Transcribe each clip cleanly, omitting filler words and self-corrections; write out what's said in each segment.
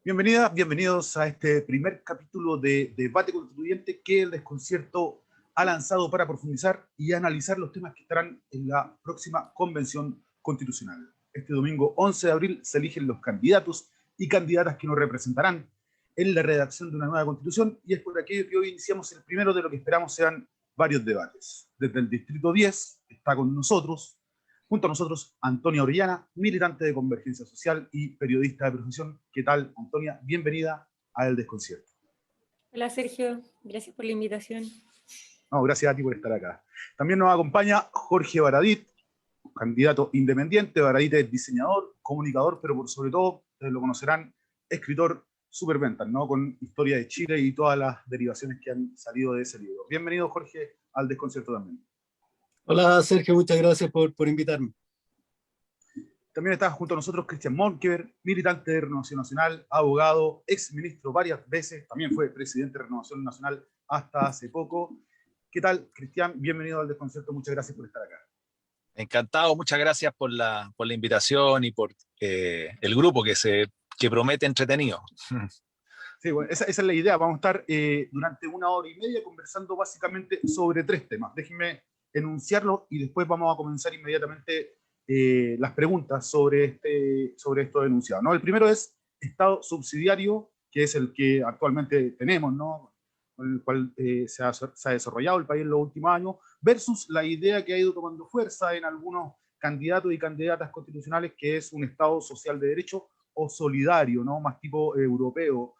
Bienvenidas, bienvenidos a este primer capítulo de Debate Constituyente que el Desconcierto ha lanzado para profundizar y analizar los temas que estarán en la próxima Convención Constitucional. Este domingo 11 de abril se eligen los candidatos y candidatas que nos representarán en la redacción de una nueva Constitución, y es por aquello que hoy iniciamos el primero de lo que esperamos sean varios debates. Desde el Distrito 10 está con nosotros, junto a nosotros, Antonia Orellana, militante de Convergencia Social y periodista de profesión. ¿Qué tal, Antonia? Bienvenida a El Desconcierto. Hola Sergio, gracias por la invitación. No, gracias a ti por estar acá. También nos acompaña Jorge Baradit, candidato independiente. Baradit es diseñador, comunicador, pero por sobre todo, ustedes lo conocerán, escritor superventas, ¿no? Con Historia de Chile y todas las derivaciones que han salido de ese libro. Bienvenido, Jorge, al Desconcierto también. Hola Sergio, muchas gracias por invitarme. También está junto a nosotros Cristian Monkever, militante de Renovación Nacional, abogado, ex ministro varias veces, también fue presidente de Renovación Nacional hasta hace poco. ¿Qué tal, Cristian? Bienvenido al Desconcierto, muchas gracias por estar acá. Encantado, muchas gracias por la invitación y por el grupo que promete entretenido. Sí, bueno, esa es la idea. Vamos a estar durante 1 hora y media conversando básicamente sobre 3 temas. Déjenme enunciarlos y después vamos a comenzar inmediatamente las preguntas sobre esto denunciado, ¿no? El primero es Estado subsidiario, que es el que actualmente tenemos, ¿no? Con el cual se ha desarrollado el país en los últimos años, versus la idea que ha ido tomando fuerza en algunos candidatos y candidatas constitucionales, que es un Estado social de derecho o solidario, ¿no? Más tipo europeo.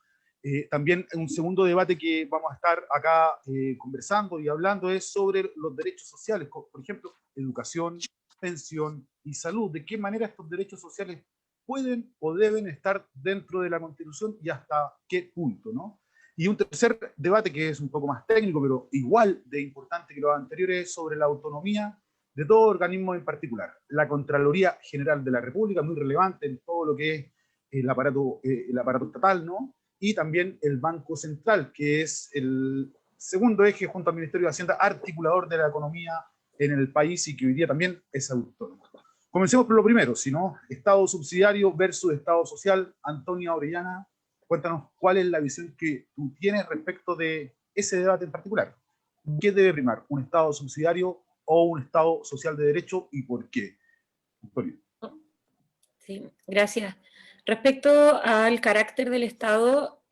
También un segundo debate que vamos a estar acá conversando y hablando es sobre los derechos sociales, por ejemplo, educación, pensión y salud. ¿De qué manera estos derechos sociales pueden o deben estar dentro de la Constitución y hasta qué punto, ¿no? Y un tercer debate que es un poco más técnico, pero igual de importante que los anteriores, es sobre la autonomía de todo organismo en particular. La Contraloría General de la República, muy relevante en todo lo que es el aparato estatal, ¿no? Y también el Banco Central, que es el segundo eje junto al Ministerio de Hacienda, articulador de la economía en el país y que hoy día también es autónomo. Comencemos por lo primero, si no, Estado subsidiario versus Estado social. Antonia Orellana, cuéntanos cuál es la visión que tú tienes respecto de ese debate en particular. ¿Qué debe primar, un Estado subsidiario o un Estado social de derecho y por qué? Antonio. Sí, gracias. Respecto al carácter del Estado,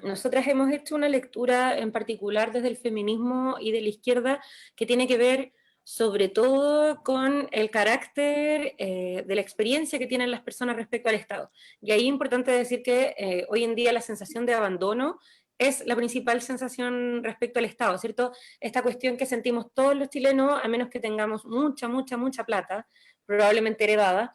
nosotras hemos hecho una lectura en particular desde el feminismo y de la izquierda que tiene que ver sobre todo con el carácter de la experiencia que tienen las personas respecto al Estado. Y ahí es importante decir que hoy en día la sensación de abandono es la principal sensación respecto al Estado, ¿cierto? Esta cuestión que sentimos todos los chilenos, a menos que tengamos mucha plata, probablemente heredada,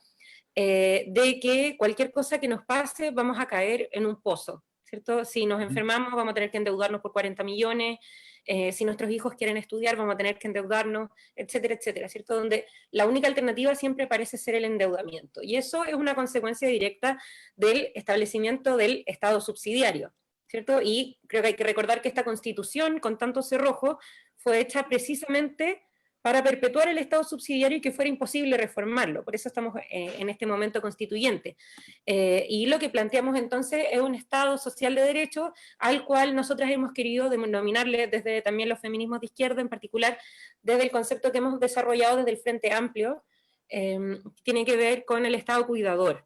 de que cualquier cosa que nos pase vamos a caer en un pozo, ¿cierto? Si nos enfermamos vamos a tener que endeudarnos por 40 millones, si nuestros hijos quieren estudiar vamos a tener que endeudarnos, etcétera, etcétera, ¿cierto? Donde la única alternativa siempre parece ser el endeudamiento. Y eso es una consecuencia directa del establecimiento del Estado subsidiario, ¿cierto? Y creo que hay que recordar que esta Constitución, con tanto cerrojo, fue hecha precisamente para perpetuar el Estado subsidiario y que fuera imposible reformarlo. Por eso estamos en este momento constituyente. Y lo que planteamos entonces es un Estado social de derecho al cual nosotras hemos querido denominarle desde también los feminismos de izquierda, en particular desde el concepto que hemos desarrollado desde el Frente Amplio, tiene que ver con el Estado cuidador.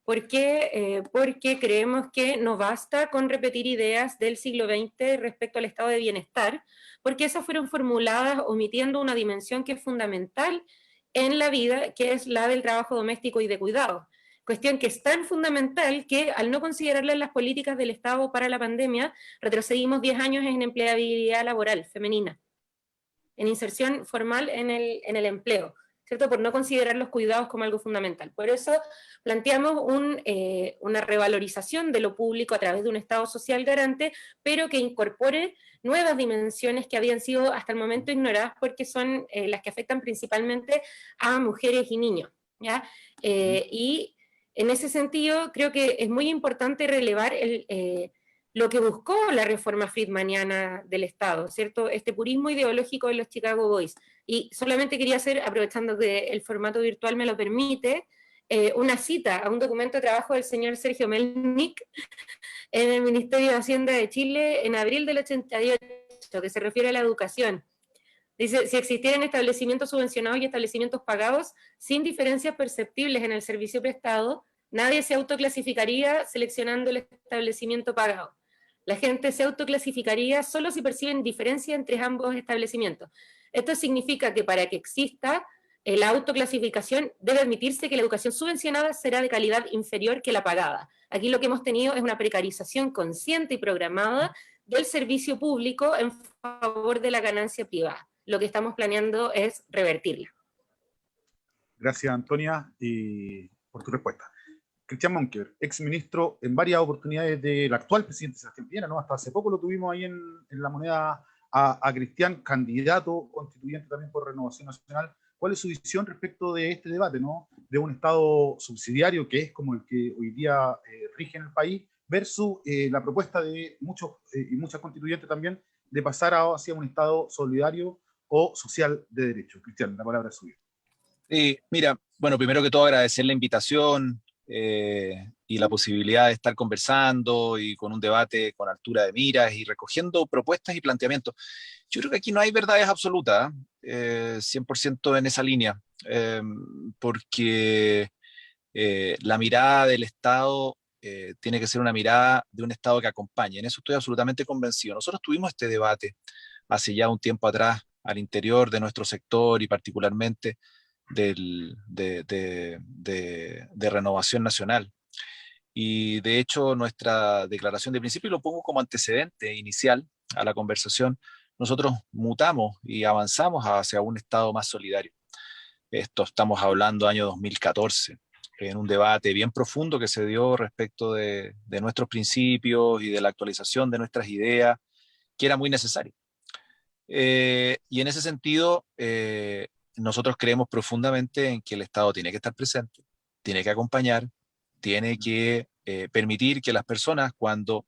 ¿Por qué? Porque creemos que no basta con repetir ideas del siglo XX respecto al estado de bienestar, porque esas fueron formuladas omitiendo una dimensión que es fundamental en la vida, que es la del trabajo doméstico y de cuidado. Cuestión que es tan fundamental que al no considerarla en las políticas del Estado para la pandemia, retrocedimos 10 años en empleabilidad laboral femenina, en inserción formal en el empleo, ¿cierto? Por no considerar los cuidados como algo fundamental. Por eso planteamos una revalorización de lo público a través de un Estado social garante, pero que incorpore nuevas dimensiones que habían sido hasta el momento ignoradas porque son las que afectan principalmente a mujeres y niños, ¿ya? Y en ese sentido creo que es muy importante relevar lo que buscó la reforma friedmaniana del Estado, ¿cierto? Este purismo ideológico de los Chicago Boys. Y solamente quería hacer, aprovechando que el formato virtual me lo permite, una cita a un documento de trabajo del señor Sergio Melnik en el Ministerio de Hacienda de Chile en abril del 88, que se refiere a la educación. Dice, si existieran establecimientos subvencionados y establecimientos pagados sin diferencias perceptibles en el servicio prestado, nadie se autoclasificaría seleccionando el establecimiento pagado. La gente se autoclasificaría solo si perciben diferencia entre ambos establecimientos. Esto significa que para que exista la autoclasificación debe admitirse que la educación subvencionada será de calidad inferior que la pagada. Aquí lo que hemos tenido es una precarización consciente y programada del servicio público en favor de la ganancia privada. Lo que estamos planeando es revertirla. Gracias, Antonia, por tu respuesta. Cristian Monkever, ex ministro en varias oportunidades del actual presidente Sebastián Piñera, ¿no? Hasta hace poco lo tuvimos ahí en La Moneda a Cristian, candidato constituyente también por Renovación Nacional. ¿Cuál es su visión respecto de este debate, ¿no? De un Estado subsidiario que es como el que hoy día rige en el país, versus la propuesta de muchos y muchas constituyentes también de pasar hacia un Estado solidario o social de derecho? Cristian, la palabra es suya. Mira, bueno, primero que todo agradecer la invitación y la posibilidad de estar conversando y con un debate con altura de miras y recogiendo propuestas y planteamientos. Yo creo que aquí no hay verdades absolutas, 100% en esa línea, porque la mirada del Estado tiene que ser una mirada de un Estado que acompañe. En eso estoy absolutamente convencido. Nosotros tuvimos este debate hace ya un tiempo atrás al interior de nuestro sector y particularmente de Renovación Nacional. Y de hecho nuestra declaración de principio, y lo pongo como antecedente inicial a la conversación, nosotros mutamos y avanzamos hacia un Estado más solidario. Esto estamos hablando año 2014, en un debate bien profundo que se dio respecto de nuestros principios y de la actualización de nuestras ideas, que era muy necesario. Y en ese sentido, nosotros creemos profundamente en que el Estado tiene que estar presente, tiene que acompañar, tiene que permitir que las personas, cuando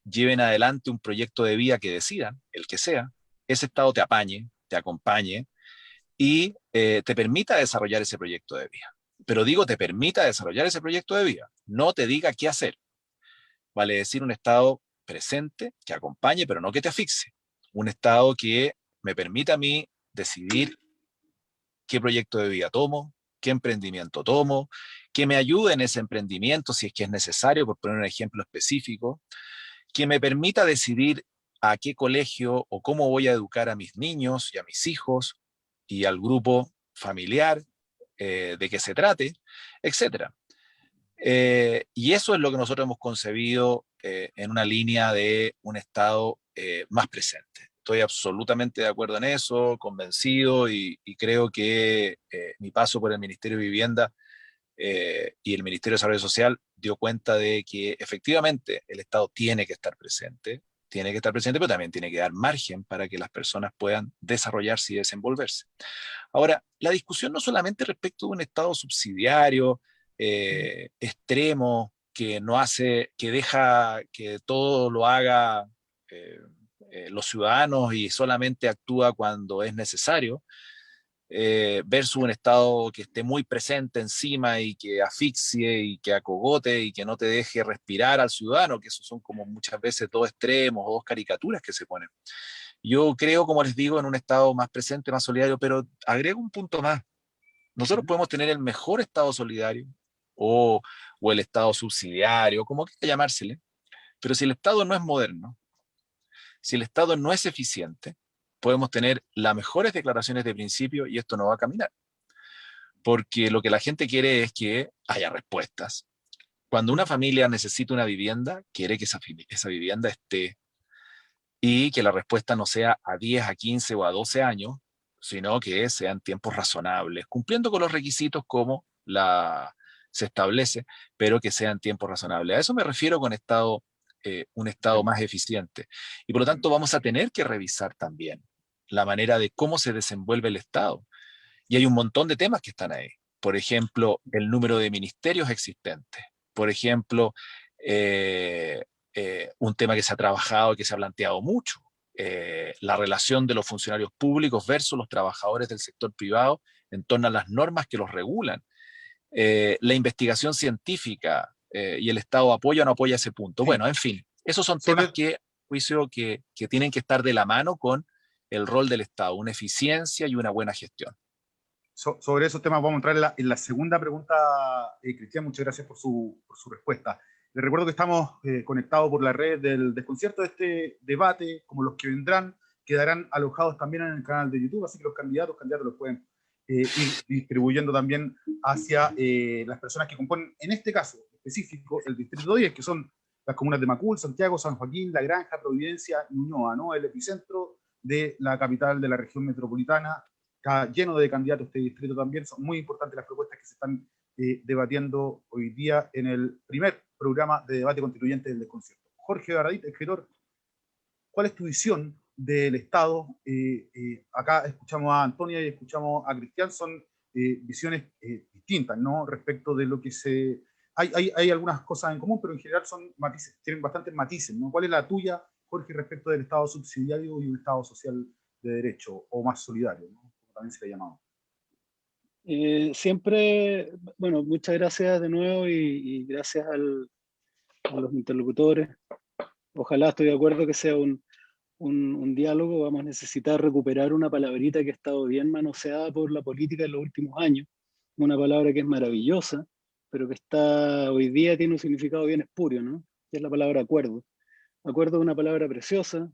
lleven adelante un proyecto de vida que decidan, el que sea, ese Estado te apañe, te acompañe y te permita desarrollar ese proyecto de vida. Pero digo, te permita desarrollar ese proyecto de vida, no te diga qué hacer. Vale decir, un Estado presente, que acompañe, pero no que te asfixie. Un Estado que me permita a mí decidir qué proyecto de vida tomo, qué emprendimiento tomo, que me ayude en ese emprendimiento si es que es necesario, por poner un ejemplo específico, que me permita decidir a qué colegio o cómo voy a educar a mis niños y a mis hijos y al grupo familiar de que se trate, etc. Y eso es lo que nosotros hemos concebido en una línea de un Estado más presente. Estoy absolutamente de acuerdo en eso, convencido, y creo que mi paso por el Ministerio de Vivienda y el Ministerio de Desarrollo Social dio cuenta de que efectivamente el Estado tiene que estar presente, pero también tiene que dar margen para que las personas puedan desarrollarse y desenvolverse. Ahora, la discusión no solamente respecto de un Estado subsidiario, extremo, que no hace, que deja que todo lo haga los ciudadanos y solamente actúa cuando es necesario, versus un Estado que esté muy presente encima y que asfixie y que acogote y que no te deje respirar al ciudadano, que esos son como muchas veces dos extremos o dos caricaturas que se ponen. Yo creo, como les digo, en un Estado más presente, más solidario, pero agrego un punto más. Nosotros podemos tener el mejor Estado solidario o el Estado subsidiario, como quiera llamársele, pero si el Estado no es moderno, si el Estado no es eficiente, podemos tener las mejores declaraciones de principio y esto no va a caminar. Porque lo que la gente quiere es que haya respuestas. Cuando una familia necesita una vivienda, quiere que esa vivienda esté y que la respuesta no sea a 10, a 15 o a 12 años, sino que sean tiempos razonables, cumpliendo con los requisitos como se establece, pero que sean tiempos razonables. A eso me refiero con un Estado más eficiente. Y por lo tanto vamos a tener que revisar también la manera de cómo se desenvuelve el Estado. Y hay un montón de temas que están ahí. Por ejemplo, el número de ministerios existentes. Por ejemplo, un tema que se ha trabajado, que se ha planteado mucho, la relación de los funcionarios públicos versus los trabajadores del sector privado en torno a las normas que los regulan. la investigación científica y el Estado apoya o no apoya ese punto. Sí. Bueno, en fin, esos son temas que, juicio, que tienen que estar de la mano con el rol del Estado, una eficiencia y una buena gestión. Sobre esos temas vamos a entrar en la segunda pregunta, Cristian, muchas gracias por su respuesta. Les recuerdo que estamos conectados por la red del desconcierto de este debate, como los que vendrán, quedarán alojados también en el canal de YouTube, así que los candidatos los pueden ir distribuyendo también hacia las personas que componen, en este caso específico, el Distrito 10, que son las comunas de Macul, Santiago, San Joaquín, La Granja, Providencia y Ñuñoa, ¿no? El epicentro de la capital de la región metropolitana. Está lleno de candidatos este distrito también. Son muy importantes las propuestas que se están debatiendo hoy día en el primer programa de debate constituyente del desconcierto. Jorge Baradit, escritor, ¿cuál es tu visión del Estado? Acá escuchamos a Antonia y escuchamos a Cristian, son visiones distintas, ¿no? Respecto de lo que se... Hay algunas cosas en común, pero en general son matices, tienen bastantes matices, ¿no? ¿Cuál es la tuya, Jorge, respecto del Estado subsidiario y un Estado social de derecho, o más solidario, ¿no? Como también se le ha llamado? Siempre, bueno, muchas gracias de nuevo y gracias a los interlocutores. Ojalá, estoy de acuerdo que sea un diálogo. Vamos a necesitar recuperar una palabrita que ha estado bien manoseada por la política en los últimos años, una palabra que es maravillosa, pero que hoy día tiene un significado bien espurio, ¿no? Que es la palabra acuerdo. Acuerdo es una palabra preciosa,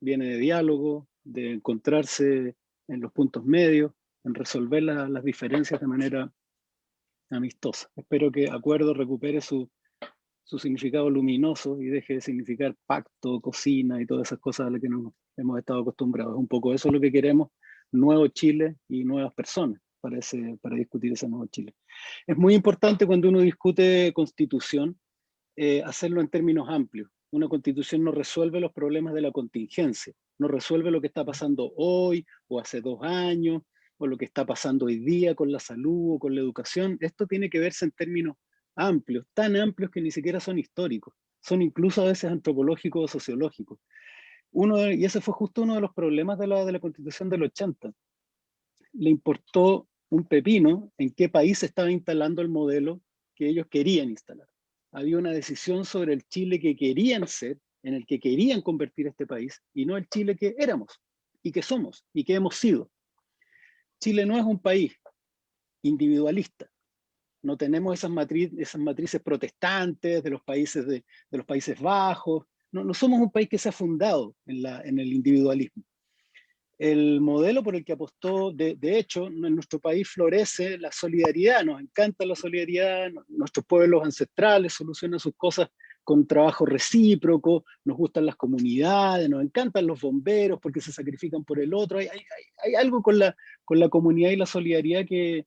viene de diálogo, de encontrarse en los puntos medios, en resolver las diferencias de manera amistosa. Espero que acuerdo recupere su significado luminoso y deje de significar pacto, cocina y todas esas cosas a las que nos hemos estado acostumbrados. Un poco eso es lo que queremos, nuevo Chile y nuevas personas para discutir ese nuevo Chile. Es muy importante cuando uno discute constitución hacerlo en términos amplios. Una constitución no resuelve los problemas de la contingencia, no resuelve lo que está pasando hoy o hace 2 años, o lo que está pasando hoy día con la salud o con la educación. Esto tiene que verse en términos amplios, tan amplios que ni siquiera son históricos, son incluso a veces antropológicos o sociológicos. Y ese fue justo uno de los problemas de la Constitución del 80. Le importó un pepino en qué país se estaba instalando el modelo que ellos querían instalar. Había una decisión sobre el Chile que querían ser, en el que querían convertir este país, y no el Chile que éramos, y que somos, y que hemos sido. Chile no es un país individualista. No tenemos esas matrices protestantes de los Países Bajos. No somos un país que se ha fundado en el individualismo. El modelo por el que apostó, de hecho, en nuestro país florece la solidaridad, nos encanta la solidaridad, nuestros pueblos ancestrales solucionan sus cosas con trabajo recíproco, nos gustan las comunidades, nos encantan los bomberos porque se sacrifican por el otro. Hay algo con la comunidad y la solidaridad que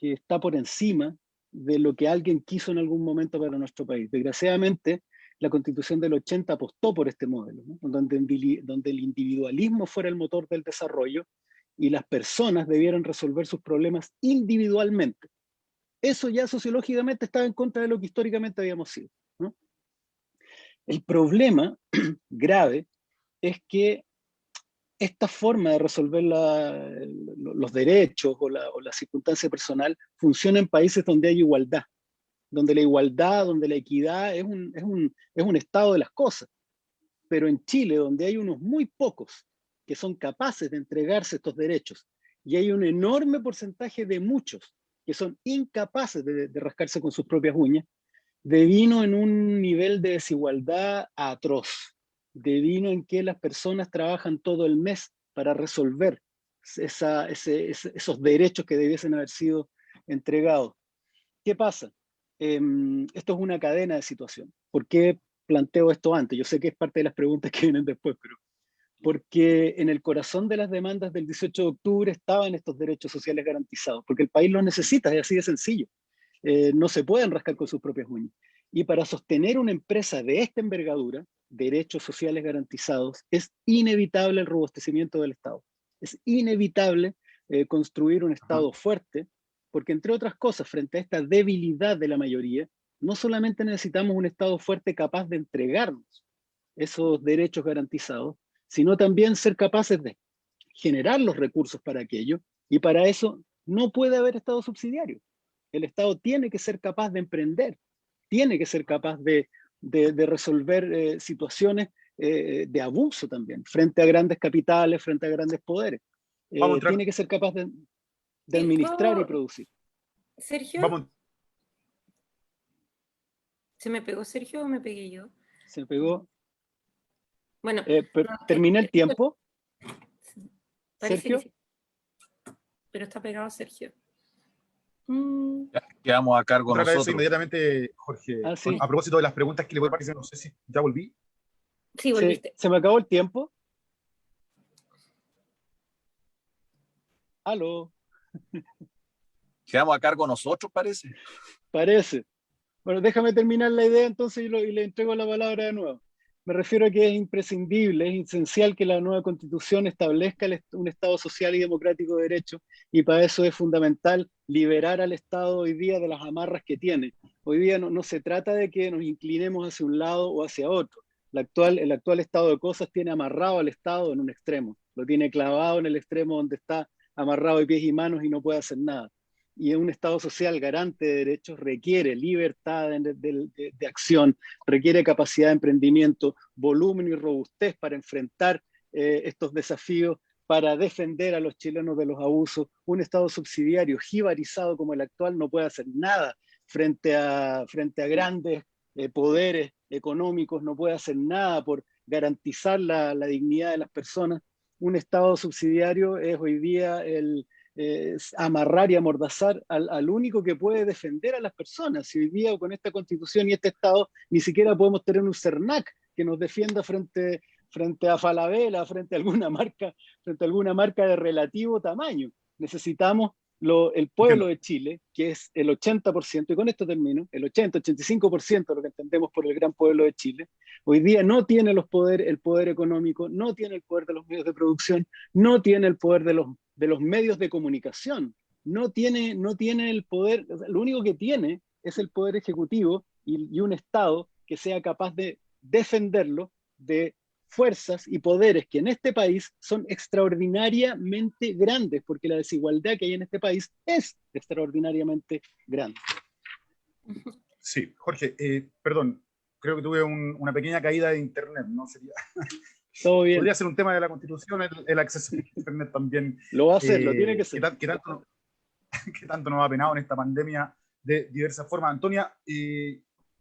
está por encima de lo que alguien quiso en algún momento para nuestro país. Desgraciadamente, la Constitución del 80 apostó por este modelo, ¿no? donde el individualismo fuera el motor del desarrollo y las personas debieran resolver sus problemas individualmente. Eso ya sociológicamente estaba en contra de lo que históricamente habíamos sido, ¿no? El problema grave es que esta forma de resolver los derechos o la circunstancia personal funciona en países donde hay igualdad, donde la igualdad, donde la equidad es un estado de las cosas. Pero en Chile, donde hay unos muy pocos que son capaces de entregarse estos derechos, y hay un enorme porcentaje de muchos que son incapaces de rascarse con sus propias uñas, devino en un nivel de desigualdad atroz. Devino en que las personas trabajan todo el mes para resolver esos derechos que debiesen haber sido entregados. ¿Qué pasa? Esto es una cadena de situación. ¿Por qué planteo esto antes? Yo sé que es parte de las preguntas que vienen después, pero porque en el corazón de las demandas del 18 de octubre estaban estos derechos sociales garantizados, porque el país los necesita, es así de sencillo. No se pueden rascar con sus propias uñas. Y para sostener una empresa de esta envergadura, derechos sociales garantizados, es inevitable el robustecimiento del Estado. Es inevitable construir un Estado fuerte, porque entre otras cosas, frente a esta debilidad de la mayoría, no solamente necesitamos un Estado fuerte capaz de entregarnos esos derechos garantizados, sino también ser capaces de generar los recursos para aquello, y para eso no puede haber Estado subsidiario. El Estado tiene que ser capaz de emprender, tiene que ser capaz de resolver situaciones de abuso también, frente a grandes capitales, frente a grandes poderes. Tiene que ser capaz de administrar y producir. Sergio, Vamos. ¿se me pegó Sergio o me pegué yo? Se pegó. Bueno, ¿terminé el tiempo? Parece Sergio. que sí. Pero está pegado Sergio. Quedamos a cargo Otra vez nosotros. inmediatamente, Jorge. Sí. A propósito de las preguntas que le voy a aparecer, no sé si ya volví. Sí, volviste. Se me acabó el tiempo. ¿Aló? Quedamos a cargo nosotros, parece. Parece. Bueno, déjame terminar la idea entonces y le entrego la palabra de nuevo. Me refiero a que es imprescindible, es esencial que la nueva Constitución establezca un Estado social y democrático de derecho, y para eso es fundamental liberar al Estado hoy día de las amarras que tiene. Hoy día no se trata de que nos inclinemos hacia un lado o hacia otro. El actual estado de cosas tiene amarrado al Estado en un extremo, lo tiene clavado en el extremo donde está amarrado de pies y manos y no puede hacer nada. Y un Estado social garante de derechos requiere libertad de acción, requiere capacidad de emprendimiento, volumen y robustez para enfrentar estos desafíos, para defender a los chilenos de los abusos. Un Estado subsidiario jibarizado como el actual no puede hacer nada frente a grandes poderes económicos, no puede hacer nada por garantizar la dignidad de las personas. Un Estado subsidiario es hoy día amarrar y amordazar al único que puede defender a las personas. Si hoy día con esta Constitución y este Estado ni siquiera podemos tener un CERNAC que nos defienda frente a Falabella, frente a alguna marca de relativo tamaño. Necesitamos el pueblo de Chile, que es el 80%, y con esto termino, el 80-85% de lo que entendemos por el gran pueblo de Chile, hoy día no tiene el poder económico, no tiene el poder de los medios de producción, no tiene el poder de los medios de comunicación, no tiene el poder, lo único que tiene es el poder ejecutivo y un Estado que sea capaz de defenderlo de fuerzas y poderes que en este país son extraordinariamente grandes, porque la desigualdad que hay en este país es extraordinariamente grande. Sí, Jorge, perdón, creo que tuve una pequeña caída de internet, ¿no? Sería... Todo bien. Podría ser un tema de la Constitución, el acceso a internet también. Lo va a hacer, lo tiene que ser. Que tanto nos ha penado en esta pandemia de diversas formas. Antonia,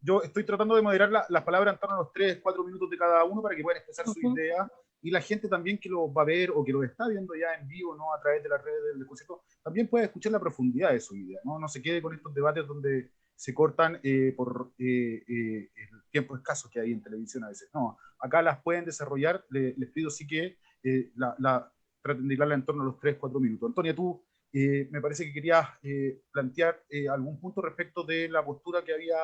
yo estoy tratando de moderar las palabras en torno a los 3-4 minutos de cada uno para que puedan expresar su idea, y la gente también que lo va a ver o que lo está viendo ya en vivo, ¿no? A través de las redes del concepto, también puede escuchar la profundidad de su idea, ¿no? No se quede con estos debates donde se cortan por el tiempo escaso que hay en televisión a veces. No, acá las pueden desarrollar, les pido sí que traten de hilarla en torno a los 3-4 minutos. Antonia, tú me parece que querías plantear algún punto respecto de la postura que había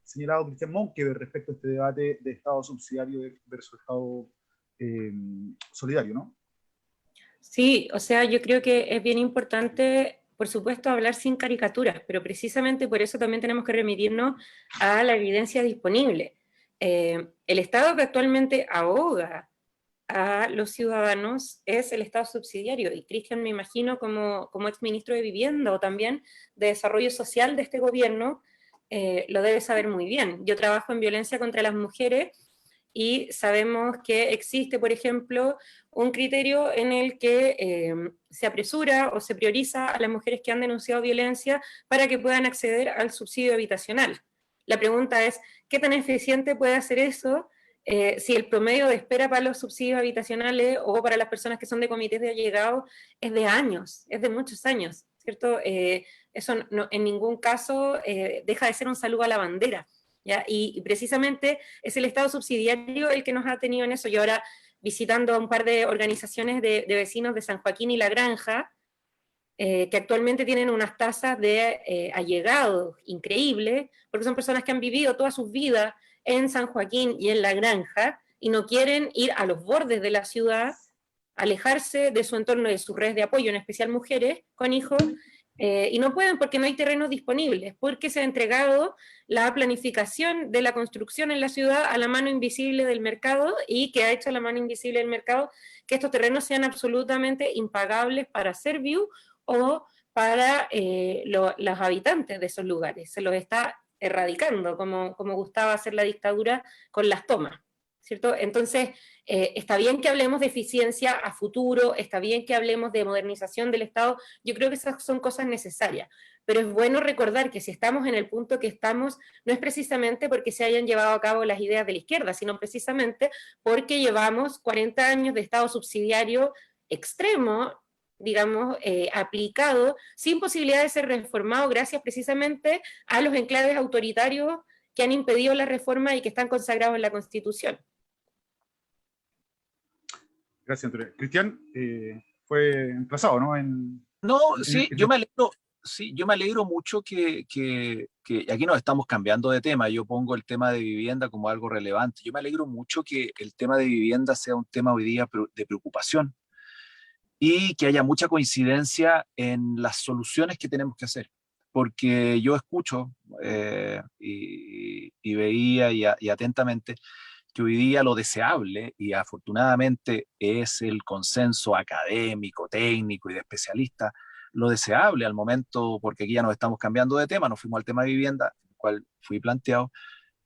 señalado Cristian Monkever respecto a este debate de Estado subsidiario versus Estado solidario, ¿no? Sí, o sea, yo creo que es bien importante, por supuesto, hablar sin caricaturas, pero precisamente por eso también tenemos que remitirnos a la evidencia disponible. El Estado que actualmente ahoga a los ciudadanos es el Estado subsidiario, y Cristian, me imagino, como exministro de Vivienda o también de Desarrollo Social de este gobierno, lo debe saber muy bien. Yo trabajo en violencia contra las mujeres y sabemos que existe, por ejemplo, un criterio en el que se apresura o se prioriza a las mujeres que han denunciado violencia para que puedan acceder al subsidio habitacional. La pregunta es, ¿qué tan eficiente puede hacer eso si el promedio de espera para los subsidios habitacionales o para las personas que son de comités de allegados es de años, es de muchos años, ¿cierto? Eso no, en ningún caso deja de ser un saludo a la bandera, ¿ya? Y precisamente es el Estado subsidiario el que nos ha tenido en eso. Yo ahora, visitando a un par de organizaciones de vecinos de San Joaquín y La Granja, que actualmente tienen unas tasas de allegados increíbles, porque son personas que han vivido toda su vida en San Joaquín y en La Granja, y no quieren ir a los bordes de la ciudad, alejarse de su entorno, de sus redes de apoyo, en especial mujeres con hijos, y no pueden porque no hay terrenos disponibles, porque se ha entregado la planificación de la construcción en la ciudad a la mano invisible del mercado, y que ha hecho la mano invisible del mercado que estos terrenos sean absolutamente impagables para Serviu o para los habitantes de esos lugares, se los está erradicando, como gustaba hacer la dictadura con las tomas, ¿cierto? Entonces, está bien que hablemos de eficiencia a futuro, está bien que hablemos de modernización del Estado, yo creo que esas son cosas necesarias, pero es bueno recordar que si estamos en el punto que estamos, no es precisamente porque se hayan llevado a cabo las ideas de la izquierda, sino precisamente porque llevamos 40 años de Estado subsidiario extremo, digamos, aplicado, sin posibilidad de ser reformado, gracias precisamente a los enclaves autoritarios que han impedido la reforma y que están consagrados en la Constitución. Gracias, Antonio. Cristian, fue emplazado, ¿no? No, sí, yo me alegro mucho que aquí nos estamos cambiando de tema. Yo pongo el tema de vivienda como algo relevante. Yo me alegro mucho que el tema de vivienda sea un tema hoy día de preocupación y que haya mucha coincidencia en las soluciones que tenemos que hacer. Porque yo escucho y veía y atentamente que hoy día lo deseable, y afortunadamente es el consenso académico, técnico y de especialistas, lo deseable al momento, porque aquí ya nos estamos cambiando de tema, nos fuimos al tema de vivienda, el cual fui planteado,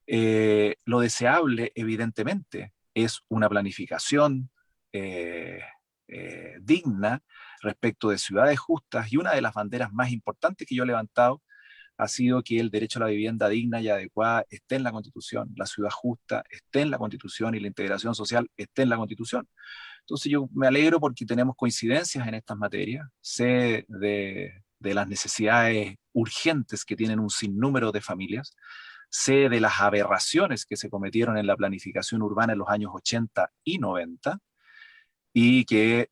lo deseable evidentemente es una planificación digna respecto de ciudades justas, y una de las banderas más importantes que yo he levantado ha sido que el derecho a la vivienda digna y adecuada esté en la Constitución, la ciudad justa esté en la Constitución y la integración social esté en la Constitución. Entonces yo me alegro porque tenemos coincidencias en estas materias, sé de las necesidades urgentes que tienen un sinnúmero de familias, sé de las aberraciones que se cometieron en la planificación urbana en los años 80 y 90, y que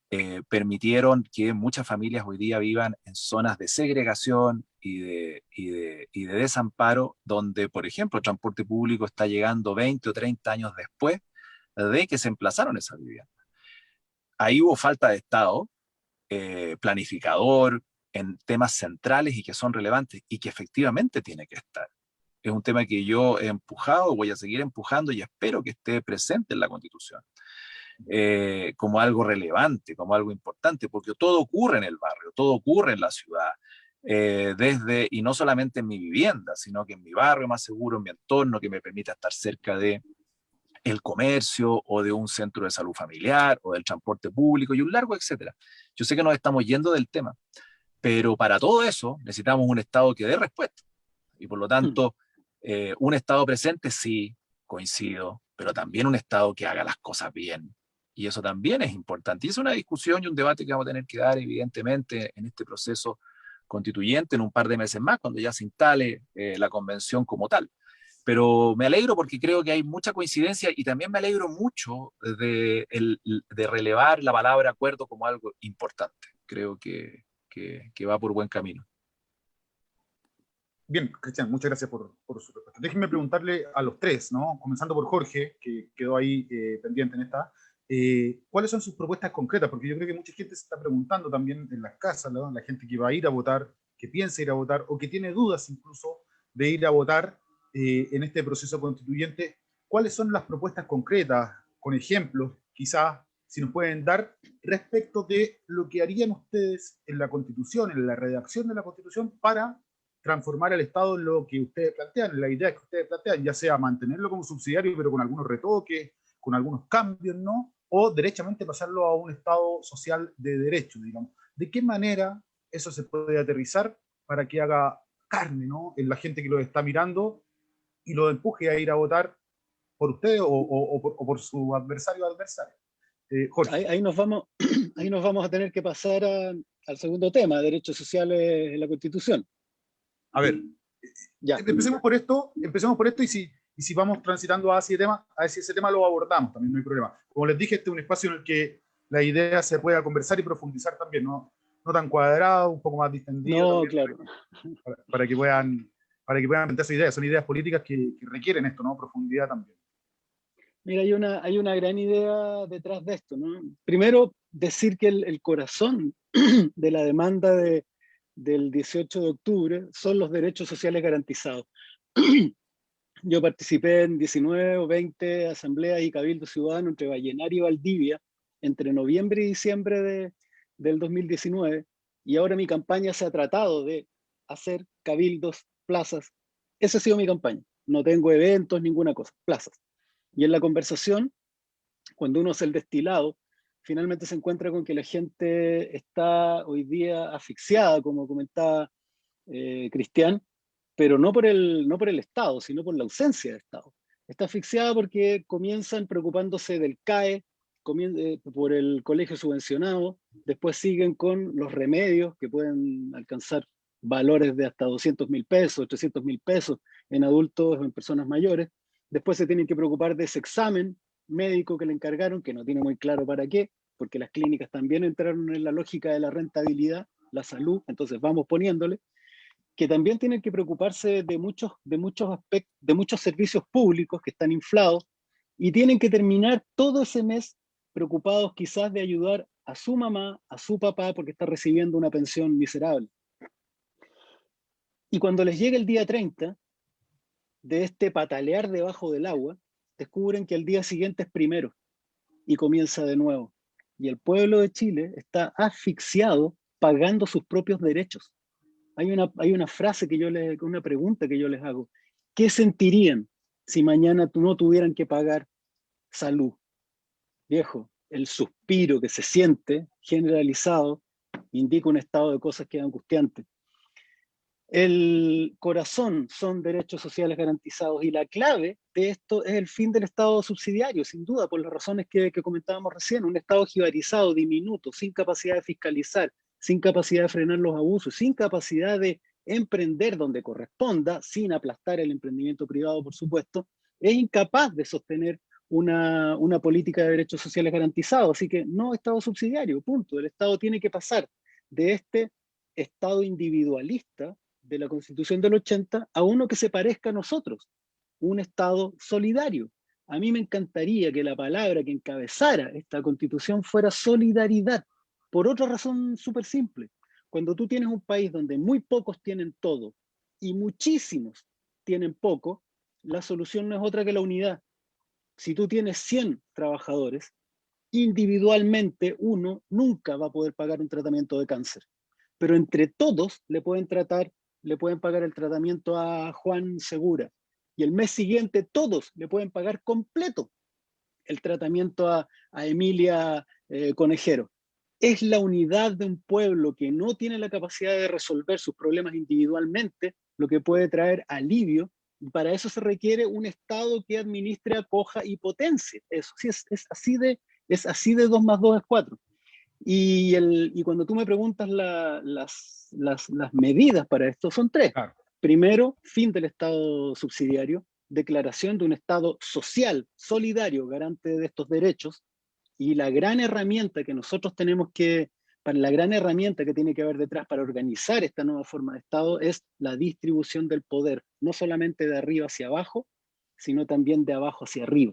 permitieron que muchas familias hoy día vivan en zonas de segregación y de desamparo, donde, por ejemplo, el transporte público está llegando 20 o 30 años después de que se emplazaron esas viviendas. Ahí hubo falta de Estado, planificador, en temas centrales y que son relevantes y que efectivamente tiene que estar. Es un tema que yo he empujado, voy a seguir empujando y espero que esté presente en la Constitución. Como algo relevante, como algo importante, porque todo ocurre en el barrio, todo ocurre en la ciudad, y no solamente en mi vivienda, sino que en mi barrio más seguro, en mi entorno, que me permita estar cerca de el comercio o de un centro de salud familiar o del transporte público y un largo etcétera. Yo sé que nos estamos yendo del tema, pero para todo eso necesitamos un Estado que dé respuesta, y por lo tanto un Estado presente, sí, coincido, pero también un Estado que haga las cosas bien. Y eso también es importante. Y es una discusión y un debate que vamos a tener que dar, evidentemente, en este proceso constituyente en un par de meses más, cuando ya se instale la convención como tal. Pero me alegro porque creo que hay mucha coincidencia, y también me alegro mucho de relevar la palabra acuerdo como algo importante. Creo que va por buen camino. Bien, Cristian, muchas gracias por su respuesta. Déjenme preguntarle a los tres, ¿no? Comenzando por Jorge, que quedó ahí pendiente en esta. ¿Cuáles son sus propuestas concretas? Porque yo creo que mucha gente se está preguntando también en las casas, ¿no? La gente que va a ir a votar, que piensa ir a votar, o que tiene dudas incluso de ir a votar en este proceso constituyente. ¿Cuáles son las propuestas concretas, con ejemplos, quizás, si nos pueden dar, respecto de lo que harían ustedes en la Constitución, en la redacción de la Constitución, para transformar el Estado en lo que ustedes plantean, en la idea que ustedes plantean, ya sea mantenerlo como subsidiario, pero con algunos retoques, con algunos cambios, ¿no? O derechamente pasarlo a un Estado social de derecho, digamos. ¿De qué manera eso se puede aterrizar para que haga carne, ¿no? En la gente que lo está mirando y lo empuje a ir a votar por usted o por su adversario o adversaria? Jorge. Ahí nos vamos a tener que pasar al segundo tema, derechos sociales en la Constitución. A ver, ya. Empecemos por esto y si vamos transitando hacia ese tema lo abordamos, también no hay problema. Como les dije, este es un espacio en el que la idea se pueda conversar y profundizar también, no tan cuadrado, un poco más distendido. No, claro. Para que puedan plantear sus ideas. Son ideas políticas que requieren esto, ¿no? Profundidad también. Mira, hay una gran idea detrás de esto, ¿no? Primero, decir que el corazón de la demanda del 18 de octubre son los derechos sociales garantizados. Yo participé en 19 o 20 asambleas y cabildos ciudadanos entre Vallenar y Valdivia entre noviembre y diciembre del 2019, y ahora mi campaña se ha tratado de hacer cabildos, plazas. Esa ha sido mi campaña. No tengo eventos, ninguna cosa, plazas. Y en la conversación, cuando uno hace el destilado, finalmente se encuentra con que la gente está hoy día asfixiada, como comentaba Cristian, pero no por el Estado, sino por la ausencia de Estado. Está asfixiada porque comienzan preocupándose del CAE, por el colegio subvencionado, después siguen con los remedios que pueden alcanzar valores de hasta 200.000 pesos, 300.000 pesos en adultos o en personas mayores. Después se tienen que preocupar de ese examen médico que le encargaron, que no tiene muy claro para qué, porque las clínicas también entraron en la lógica de la rentabilidad, la salud, entonces vamos poniéndole, que también tienen que preocuparse de muchos aspectos, de muchos servicios públicos que están inflados, y tienen que terminar todo ese mes preocupados quizás de ayudar a su mamá, a su papá, porque está recibiendo una pensión miserable. Y cuando les llega el día 30 de este patalear debajo del agua, descubren que el día siguiente es primero y comienza de nuevo. Y el pueblo de Chile está asfixiado pagando sus propios derechos. Hay una frase una pregunta que yo les hago. ¿Qué sentirían si mañana no tuvieran que pagar salud? Viejo, el suspiro que se siente generalizado indica un estado de cosas que es angustiante. El corazón son derechos sociales garantizados, y la clave de esto es el fin del Estado subsidiario, sin duda, por las razones que comentábamos recién. Un Estado jibarizado, diminuto, sin capacidad de fiscalizar, sin capacidad de frenar los abusos, sin capacidad de emprender donde corresponda, sin aplastar el emprendimiento privado, por supuesto, es incapaz de sostener una política de derechos sociales garantizados. Así que no Estado subsidiario, punto. El Estado tiene que pasar de este Estado individualista de la Constitución del 80 a uno que se parezca a nosotros, un Estado solidario. A mí me encantaría que la palabra que encabezara esta Constitución fuera solidaridad, por otra razón súper simple. Cuando tú tienes un país donde muy pocos tienen todo y muchísimos tienen poco, la solución no es otra que la unidad. Si tú tienes 100 trabajadores, individualmente uno nunca va a poder pagar un tratamiento de cáncer, pero entre todos le pueden pagar el tratamiento a Juan Segura, y el mes siguiente todos le pueden pagar completo el tratamiento a Emilia Conejero. Es la unidad de un pueblo que no tiene la capacidad de resolver sus problemas individualmente lo que puede traer alivio, y para eso se requiere un Estado que administre, acoja y potencie. Eso sí, es así de 2 más 2 es 4. Y cuando tú me preguntas las medidas para esto, son 3. Claro. Primero, fin del Estado subsidiario, declaración de un Estado social, solidario, garante de estos derechos, y la gran herramienta que nosotros tenemos la gran herramienta que tiene que haber detrás para organizar esta nueva forma de Estado es la distribución del poder, no solamente de arriba hacia abajo, sino también de abajo hacia arriba.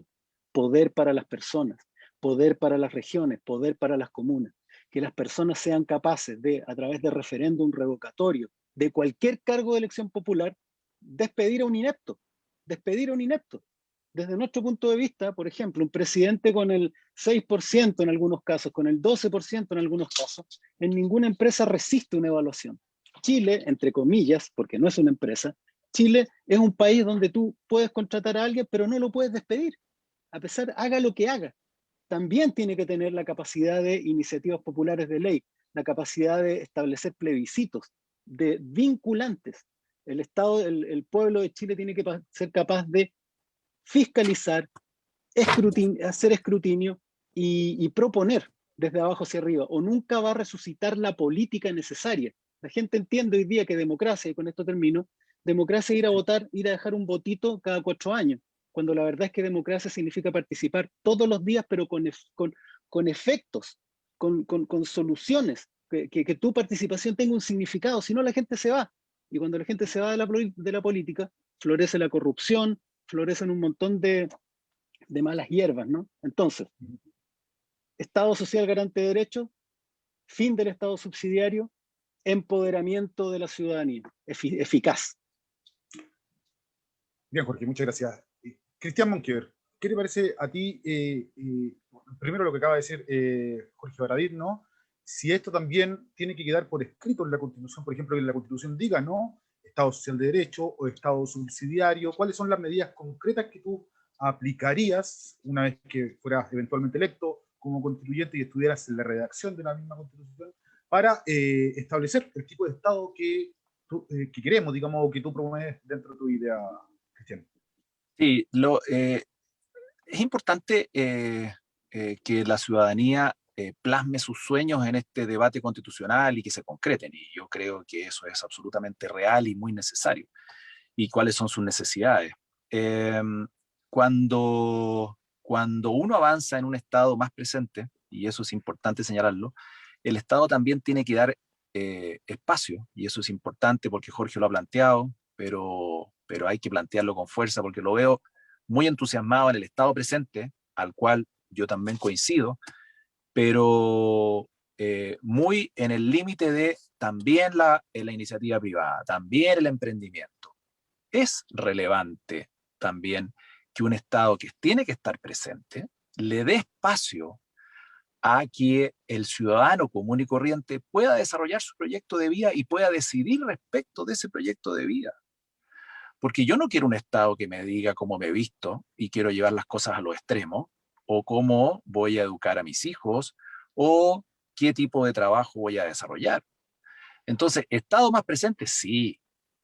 Poder para las personas, poder para las regiones, poder para las comunas. Que las personas sean capaces de, a través de referéndum revocatorio, de cualquier cargo de elección popular, despedir a un inepto. Despedir a un inepto. Desde nuestro punto de vista, por ejemplo, un presidente con el 6% en algunos casos, con el 12% en algunos casos, en ninguna empresa resiste una evaluación. Chile, entre comillas, porque no es una empresa, Chile es un país donde tú puedes contratar a alguien, pero no lo puedes despedir, a pesar, haga lo que haga. También tiene que tener la capacidad de iniciativas populares de ley, la capacidad de establecer plebiscitos, de vinculantes. El pueblo de Chile tiene que ser capaz de fiscalizar, hacer escrutinio y proponer desde abajo hacia arriba, o nunca va a resucitar la política necesaria. La gente entiende hoy día que democracia, y con esto termino, democracia es ir a votar, ir a dejar un votito cada 4 años, cuando la verdad es que democracia significa participar todos los días, pero con efectos, con soluciones, que tu participación tenga un significado, si no la gente se va. Y cuando la gente se va de la política, florece la corrupción, florecen un montón de malas hierbas, ¿no? Entonces, Estado social garante de derechos, fin del Estado subsidiario, empoderamiento de la ciudadanía, eficaz. Bien, Jorge, muchas gracias. Cristian Monkever, ¿qué te parece a ti, primero lo que acaba de decir Jorge Baradit, ¿no? si esto también tiene que quedar por escrito en la Constitución, por ejemplo, que la Constitución diga, ¿no? Estado social de derecho o Estado subsidiario, ¿cuáles son las medidas concretas que tú aplicarías una vez que fueras eventualmente electo como constituyente y estuvieras en la redacción de la misma Constitución para establecer el tipo de Estado que queremos, digamos, o que tú promueves dentro de tu idea, Cristian? Sí, es importante que la ciudadanía plasme sus sueños en este debate constitucional y que se concreten. Y yo creo que eso es absolutamente real y muy necesario. ¿Y cuáles son sus necesidades? Eh, cuando uno avanza en un Estado más presente, y eso es importante señalarlo, el Estado también tiene que dar espacio, y eso es importante porque Jorge lo ha planteado, pero hay que plantearlo con fuerza porque lo veo muy entusiasmado en el Estado presente, al cual yo también coincido, pero muy en el límite de también la iniciativa privada, también el emprendimiento. Es relevante también que un Estado que tiene que estar presente le dé espacio a que el ciudadano común y corriente pueda desarrollar su proyecto de vida y pueda decidir respecto de ese proyecto de vida. Porque yo no quiero un Estado que me diga cómo me he visto y quiero llevar las cosas a los extremos, o cómo voy a educar a mis hijos, o qué tipo de trabajo voy a desarrollar. Entonces, Estado más presente, sí,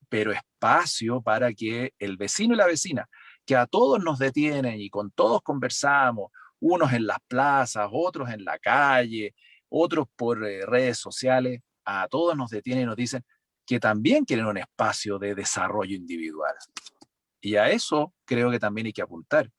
pero espacio para que el vecino y la vecina, que a todos nos detienen y con todos conversamos, unos en las plazas, otros en la calle, otros por redes sociales, a todos nos detienen y nos dicen que también quieren un espacio de desarrollo individual. Y a eso creo que también hay que apuntar.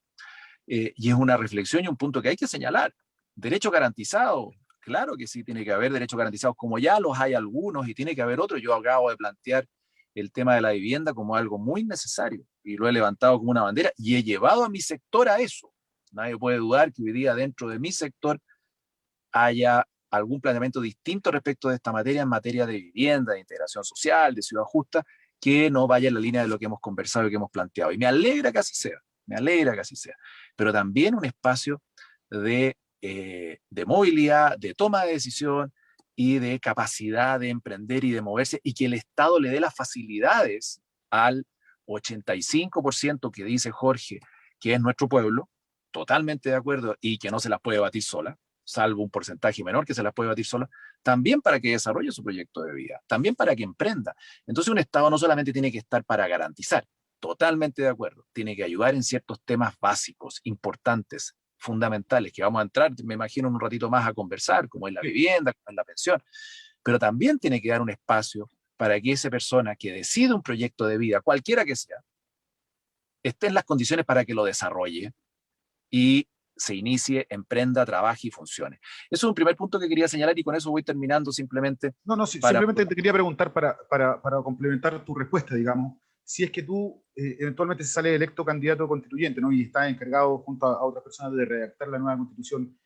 Y es una reflexión y un punto que hay que señalar. Derecho garantizado, claro que sí, tiene que haber derechos garantizados, como ya los hay algunos, y tiene que haber otros. Yo acabo de plantear el tema de la vivienda como algo muy necesario, y lo he levantado como una bandera, y he llevado a mi sector a eso. Nadie puede dudar que hoy día dentro de mi sector haya algún planeamiento distinto respecto de esta materia, en materia de vivienda, de integración social, de ciudad justa, que no vaya en la línea de lo que hemos conversado y que hemos planteado. Y me alegra que así sea, me alegra que así sea. Pero también un espacio de movilidad, de toma de decisión y de capacidad de emprender y de moverse, y que el Estado le dé las facilidades al 85% que dice Jorge, que es nuestro pueblo, totalmente de acuerdo, y que no se las puede batir sola, salvo un porcentaje menor que se las puede batir sola, también para que desarrolle su proyecto de vida, también para que emprenda. Entonces un Estado no solamente tiene que estar para garantizar, totalmente de acuerdo, tiene que ayudar en ciertos temas básicos, importantes, fundamentales, que vamos a entrar, me imagino, en un ratito más a conversar, como es la vivienda, como es la pensión, pero también tiene que dar un espacio para que esa persona que decide un proyecto de vida, cualquiera que sea, esté en las condiciones para que lo desarrolle y se inicie, emprenda, trabaje y funcione. Eso es un primer punto que quería señalar, y con eso voy terminando simplemente. No, sí, simplemente te quería preguntar para complementar tu respuesta, digamos, si es que tú eventualmente sales electo candidato constituyente, ¿no? Y estás encargado junto a otras personas de redactar la nueva constitución,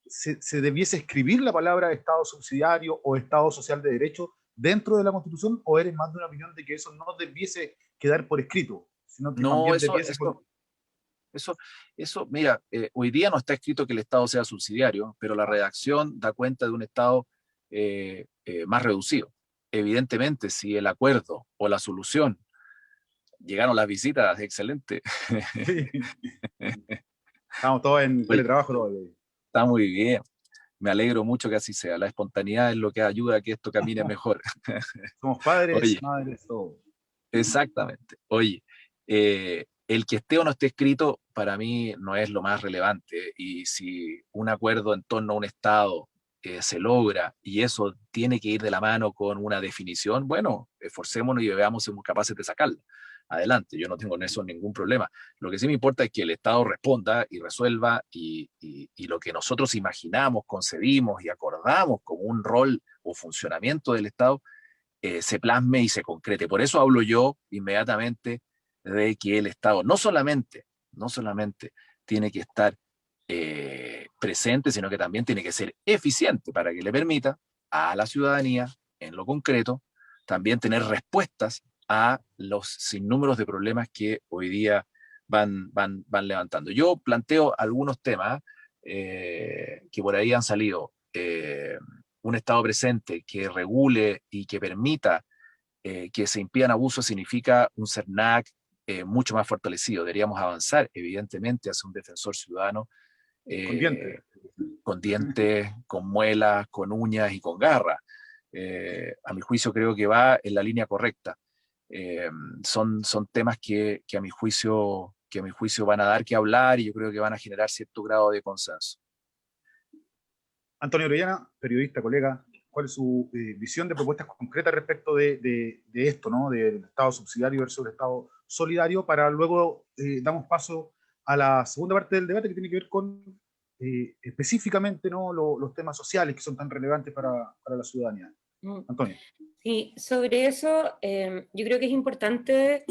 ¿se debiese escribir la palabra Estado subsidiario o Estado social de derecho dentro de la constitución, o eres más de una opinión de que eso no debiese quedar por escrito, sino que no, más bien debiese... Eso, mira, hoy día no está escrito que el Estado sea subsidiario, pero la redacción da cuenta de un Estado más reducido. Evidentemente, si el acuerdo o la solución, llegaron las visitas, excelente. Sí. Estamos todos en teletrabajo todavía. Está muy bien. Me alegro mucho que así sea. La espontaneidad es lo que ayuda a que esto camine mejor. Somos padres, Oye, madres, todo. Exactamente. Oye, el que esté o no esté escrito para mí no es lo más relevante, y si un acuerdo en torno a un Estado se logra y eso tiene que ir de la mano con una definición, bueno, esforcémonos y veamos si somos capaces de sacarla. Adelante, yo no tengo en eso ningún problema. Lo que sí me importa es que el Estado responda y resuelva, y lo que nosotros imaginamos, concebimos y acordamos como un rol o funcionamiento del Estado se plasme y se concrete. Por eso hablo yo inmediatamente de que el Estado no solamente tiene que estar presente, sino que también tiene que ser eficiente para que le permita a la ciudadanía, en lo concreto, también tener respuestas a los sinnúmeros de problemas que hoy día van levantando. Yo planteo algunos temas que por ahí han salido. un Estado presente que regule y que permita que se impidan abusos significa un CERNAC mucho más fortalecido. Deberíamos avanzar, evidentemente, hacia un defensor ciudadano Con dientes. con dientes, con muelas, con uñas y con garras. A mi juicio creo que va en la línea correcta. Son temas que a mi juicio van a dar que hablar y yo creo que van a generar cierto grado de consenso. Antonio Orellana, periodista, colega, ¿cuál es su visión de propuestas concretas respecto de esto, ¿no? Del Estado subsidiario versus el Estado solidario, para luego damos paso a la segunda parte del debate que tiene que ver con específicamente, ¿no? los temas sociales que son tan relevantes para la ciudadanía. Antonio. Sí, sobre eso yo creo que es importante,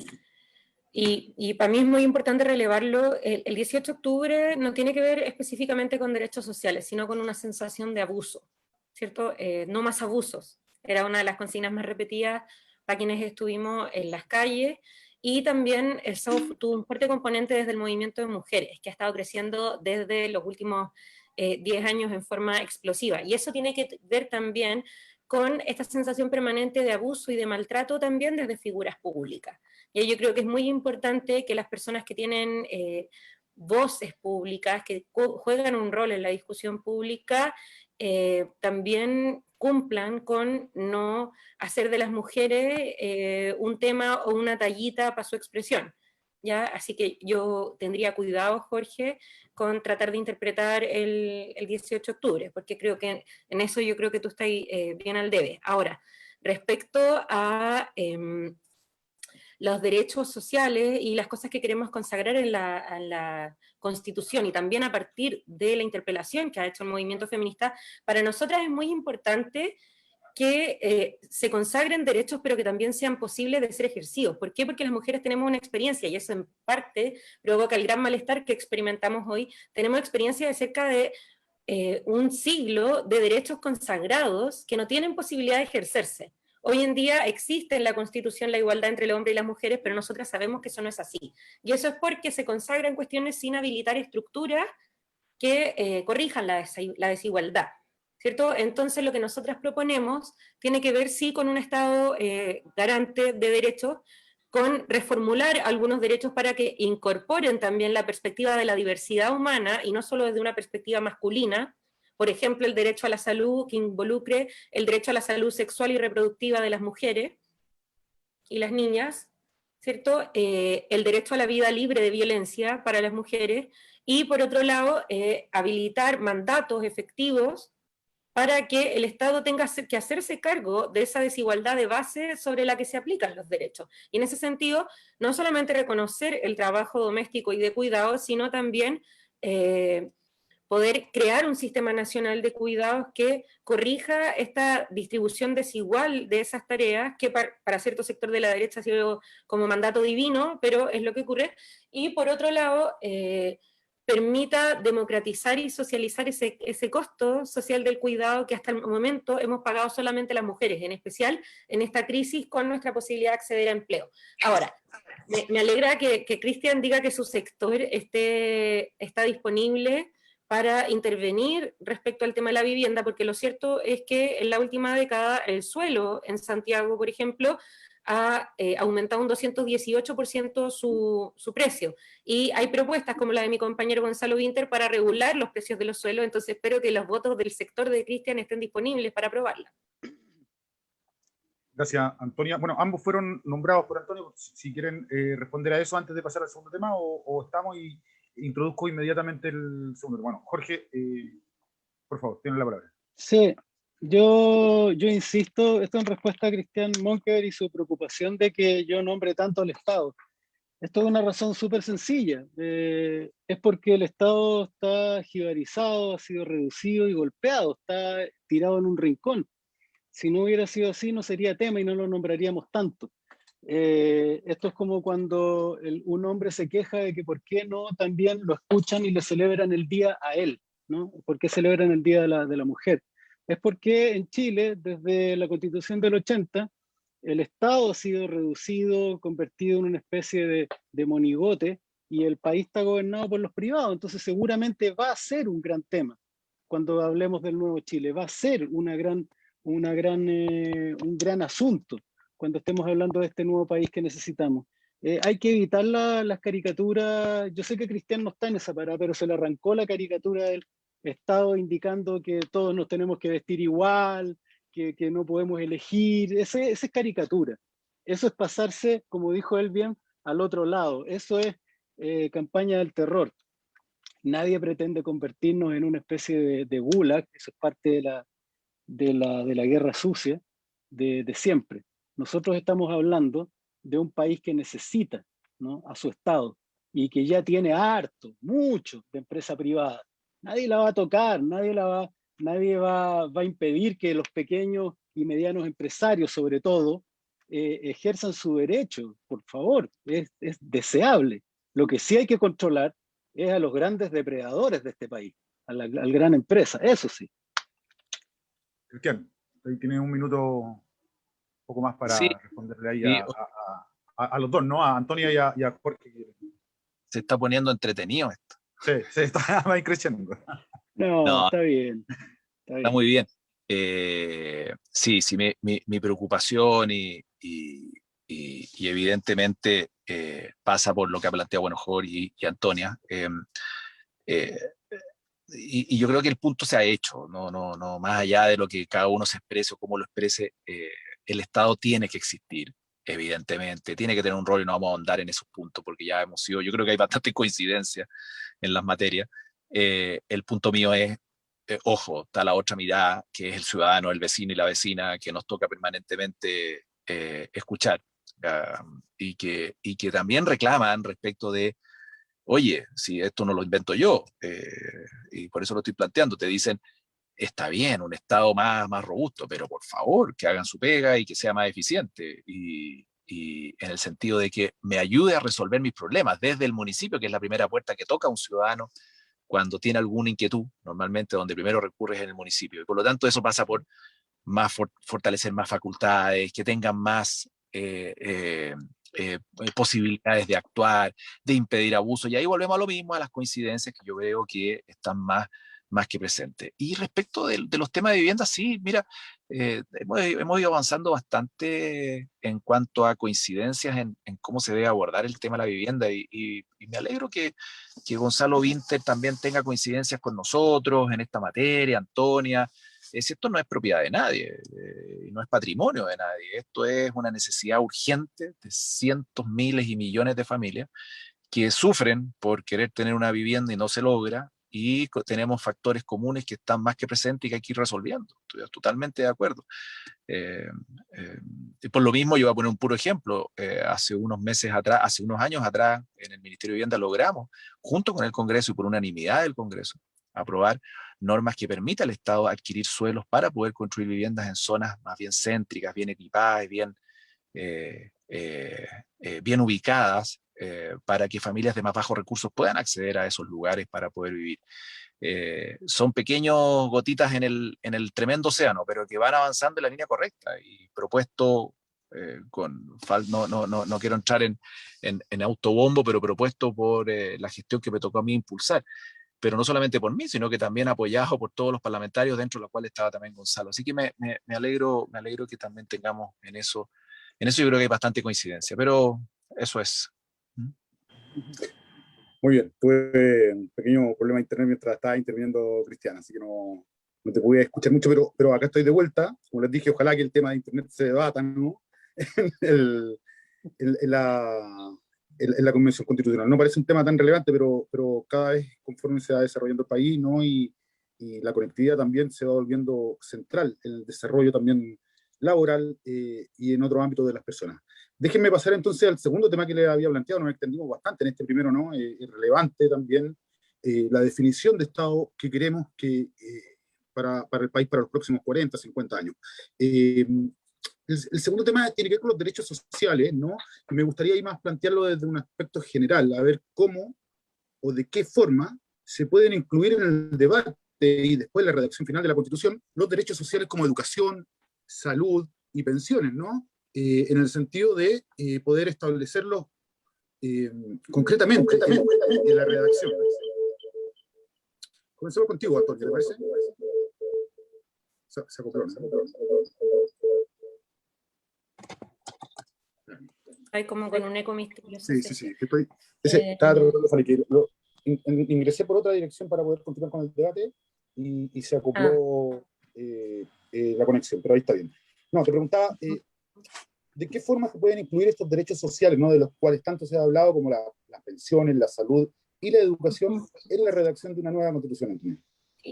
y para mí es muy importante relevarlo, el 18 de octubre no tiene que ver específicamente con derechos sociales, sino con una sensación de abuso, ¿cierto? No más abusos, era una de las consignas más repetidas para quienes estuvimos en las calles, y también eso tuvo un fuerte componente desde el movimiento de mujeres, que ha estado creciendo desde los últimos 10 años en forma explosiva, y eso tiene que ver también con esta sensación permanente de abuso y de maltrato también desde figuras públicas. Y yo creo que es muy importante que las personas que tienen voces públicas, que juegan un rol en la discusión pública, también cumplan con no hacer de las mujeres un tema o una tallita para su expresión. ¿Ya? Así que yo tendría cuidado, Jorge, con tratar de interpretar el 18 de octubre, porque creo que en eso yo creo que tú estás bien al debe. Ahora, respecto a los derechos sociales y las cosas que queremos consagrar en la Constitución, y también a partir de la interpelación que ha hecho el movimiento feminista, para nosotras es muy importante que se consagren derechos, pero que también sean posibles de ser ejercidos. ¿Por qué? Porque las mujeres tenemos una experiencia, y eso en parte provoca el gran malestar que experimentamos hoy. Tenemos experiencia de cerca de un siglo de derechos consagrados que no tienen posibilidad de ejercerse. Hoy en día existe en la Constitución la igualdad entre el hombre y las mujeres, pero nosotras sabemos que eso no es así. Y eso es porque se consagran cuestiones sin habilitar estructuras que corrijan la desigualdad, ¿cierto? Entonces lo que nosotras proponemos tiene que ver sí con un Estado garante de derechos, con reformular algunos derechos para que incorporen también la perspectiva de la diversidad humana y no solo desde una perspectiva masculina. Por ejemplo, el derecho a la salud, que involucre el derecho a la salud sexual y reproductiva de las mujeres y las niñas, ¿cierto? El derecho a la vida libre de violencia para las mujeres, y por otro lado, habilitar mandatos efectivos para que el Estado tenga que hacerse cargo de esa desigualdad de base sobre la que se aplican los derechos. Y en ese sentido, no solamente reconocer el trabajo doméstico y de cuidado, sino también poder crear un sistema nacional de cuidados que corrija esta distribución desigual de esas tareas, que para cierto sector de la derecha ha sido como mandato divino, pero es lo que ocurre. Y por otro lado, permita democratizar y socializar ese costo social del cuidado que hasta el momento hemos pagado solamente las mujeres, en especial en esta crisis con nuestra posibilidad de acceder a empleo. Ahora, me alegra que Cristian diga que su sector está disponible para intervenir respecto al tema de la vivienda, porque lo cierto es que en la última década el suelo en Santiago, por ejemplo, ha aumentado un 218% su precio. Y hay propuestas como la de mi compañero Gonzalo Winter para regular los precios de los suelos, entonces espero que los votos del sector de Cristian estén disponibles para aprobarla. Gracias, Antonia. Bueno, ambos fueron nombrados por Antonio. Si quieren responder a eso antes de pasar al segundo tema, o estamos y introduzco inmediatamente el segundo. Bueno, Jorge, por favor, tiene la palabra. Sí, yo insisto, esto en respuesta a Cristian Monker y su preocupación de que yo nombre tanto al Estado. Esto es una razón súper sencilla. Es porque el Estado está jibarizado, ha sido reducido y golpeado, está tirado en un rincón. Si no hubiera sido así, no sería tema y no lo nombraríamos tanto. Esto es como cuando un hombre se queja de que por qué no también lo escuchan y le celebran el día a él, ¿no? ¿Por qué celebran el Día de la Mujer? Es porque en Chile, desde la Constitución del 80, el Estado ha sido reducido, convertido en una especie de monigote, y el país está gobernado por los privados, entonces seguramente va a ser un gran tema. cuando hablemos del nuevo Chile. Va a ser un gran asunto cuando estemos hablando de este nuevo país que necesitamos. Hay que evitar las caricaturas. Yo sé que Cristian no está en esa parada, pero se le arrancó la caricatura del Estado indicando que todos nos tenemos que vestir igual, que no podemos elegir. Esa es caricatura. Eso es pasarse, como dijo él bien, al otro lado. Eso es campaña del terror. Nadie pretende convertirnos en una especie de gulag. Eso es parte de la guerra sucia de siempre. Nosotros estamos hablando de un país que necesita, ¿no?, a su Estado y que ya tiene harto, mucho de empresa privada. Nadie la va a tocar, nadie va a impedir que los pequeños y medianos empresarios, sobre todo, ejerzan su derecho, por favor, es deseable. Lo que sí hay que controlar es a los grandes depredadores de este país, a la gran empresa, eso sí. Cristian, ahí tienes un minuto poco más para Sí, responderle ahí sí, a los dos, ¿no? A Antonia y a Jorge. se está poniendo entretenido esto. Sí, sí, está más creciendo. No, No, está bien. está muy bien. Sí, sí, mi preocupación y evidentemente pasa por lo que ha planteado, bueno, Jorge y Antonia. Eh, y yo creo que el punto se ha hecho, no, más allá de lo que cada uno se exprese o cómo lo exprese, el Estado tiene que existir, evidentemente, tiene que tener un rol y no vamos a ahondar en esos puntos porque ya hemos sido, yo creo que hay bastante coincidencia en las materias. El punto mío es, ojo, está la otra mirada, que es el ciudadano, el vecino y la vecina, que nos toca permanentemente escuchar y que también reclaman respecto de oye, si esto no lo invento yo, y por eso lo estoy planteando, te dicen, está bien, un Estado más robusto, pero por favor, que hagan su pega y que sea más eficiente, y en el sentido de que me ayude a resolver mis problemas desde el municipio, que es la primera puerta que toca un ciudadano cuando tiene alguna inquietud, normalmente donde primero recurre es en el municipio, y por lo tanto eso pasa por fortalecer más facultades, que tengan más posibilidades de actuar, de impedir abusos, y ahí volvemos a lo mismo, a las coincidencias que yo veo que están más que presentes. Y respecto de los temas de vivienda, sí, mira, hemos ido avanzando bastante en cuanto a coincidencias en cómo se debe abordar el tema de la vivienda, y me alegro que Gonzalo Vinter también tenga coincidencias con nosotros en esta materia, Antonia. Esto no es propiedad de nadie, no es patrimonio de nadie, esto es una necesidad urgente de cientos, miles y millones de familias que sufren por querer tener una vivienda y no se logra, y tenemos factores comunes que están más que presentes y que hay que ir resolviendo. Estoy totalmente de acuerdo. Por lo mismo, yo voy a poner un puro ejemplo. Hace unos años atrás, en el Ministerio de Vivienda logramos, junto con el Congreso y por unanimidad del Congreso, aprobar normas que permitan al Estado adquirir suelos para poder construir viviendas en zonas más bien céntricas, bien equipadas, bien ubicadas, para que familias de más bajos recursos puedan acceder a esos lugares para poder vivir. Son pequeños gotitas en el tremendo océano, pero que van avanzando en la línea correcta y propuesto no quiero entrar en autobombo, pero propuesto por la gestión que me tocó a mí impulsar, pero no solamente por mí, sino que también apoyado por todos los parlamentarios, dentro de los cuales estaba también Gonzalo. Así que me alegro que también tengamos en eso yo creo que hay bastante coincidencia, pero eso es. Muy bien, tuve un pequeño problema de internet mientras estaba interviniendo Cristian, así que no te pude escuchar mucho, pero acá estoy de vuelta. Como les dije, ojalá que el tema de internet se debata, ¿no? en la Convención Constitucional. No parece un tema tan relevante, pero cada vez conforme se va desarrollando el país, ¿no? Y la conectividad también se va volviendo central, el desarrollo también laboral y en otros ámbitos de las personas. Déjenme pasar entonces al segundo tema que les había planteado, nos extendimos bastante en este primero, ¿no? Es relevante también la definición de Estado que queremos para el país para los próximos 40, 50 años. El segundo tema tiene que ver con los derechos sociales, ¿no? Y me gustaría ir más plantearlo desde un aspecto general, a ver cómo o de qué forma se pueden incluir en el debate y después la redacción final de la Constitución los derechos sociales como educación, salud y pensiones, ¿no? En el sentido de poder establecerlos concretamente en la redacción. Comencemos contigo, Antonio, ¿te parece? Se acopló, ¿no? Hay como con un eco misterioso. Sí. Estaba tratando de salir, que ingresé por otra dirección para poder continuar con el debate y se acopló la conexión, pero ahí está bien. No, te preguntaba, ¿de qué forma se pueden incluir estos derechos sociales, ¿no? De los cuales tanto se ha hablado, como las pensiones, la salud y la educación, en la redacción de una nueva constitución, Antonio?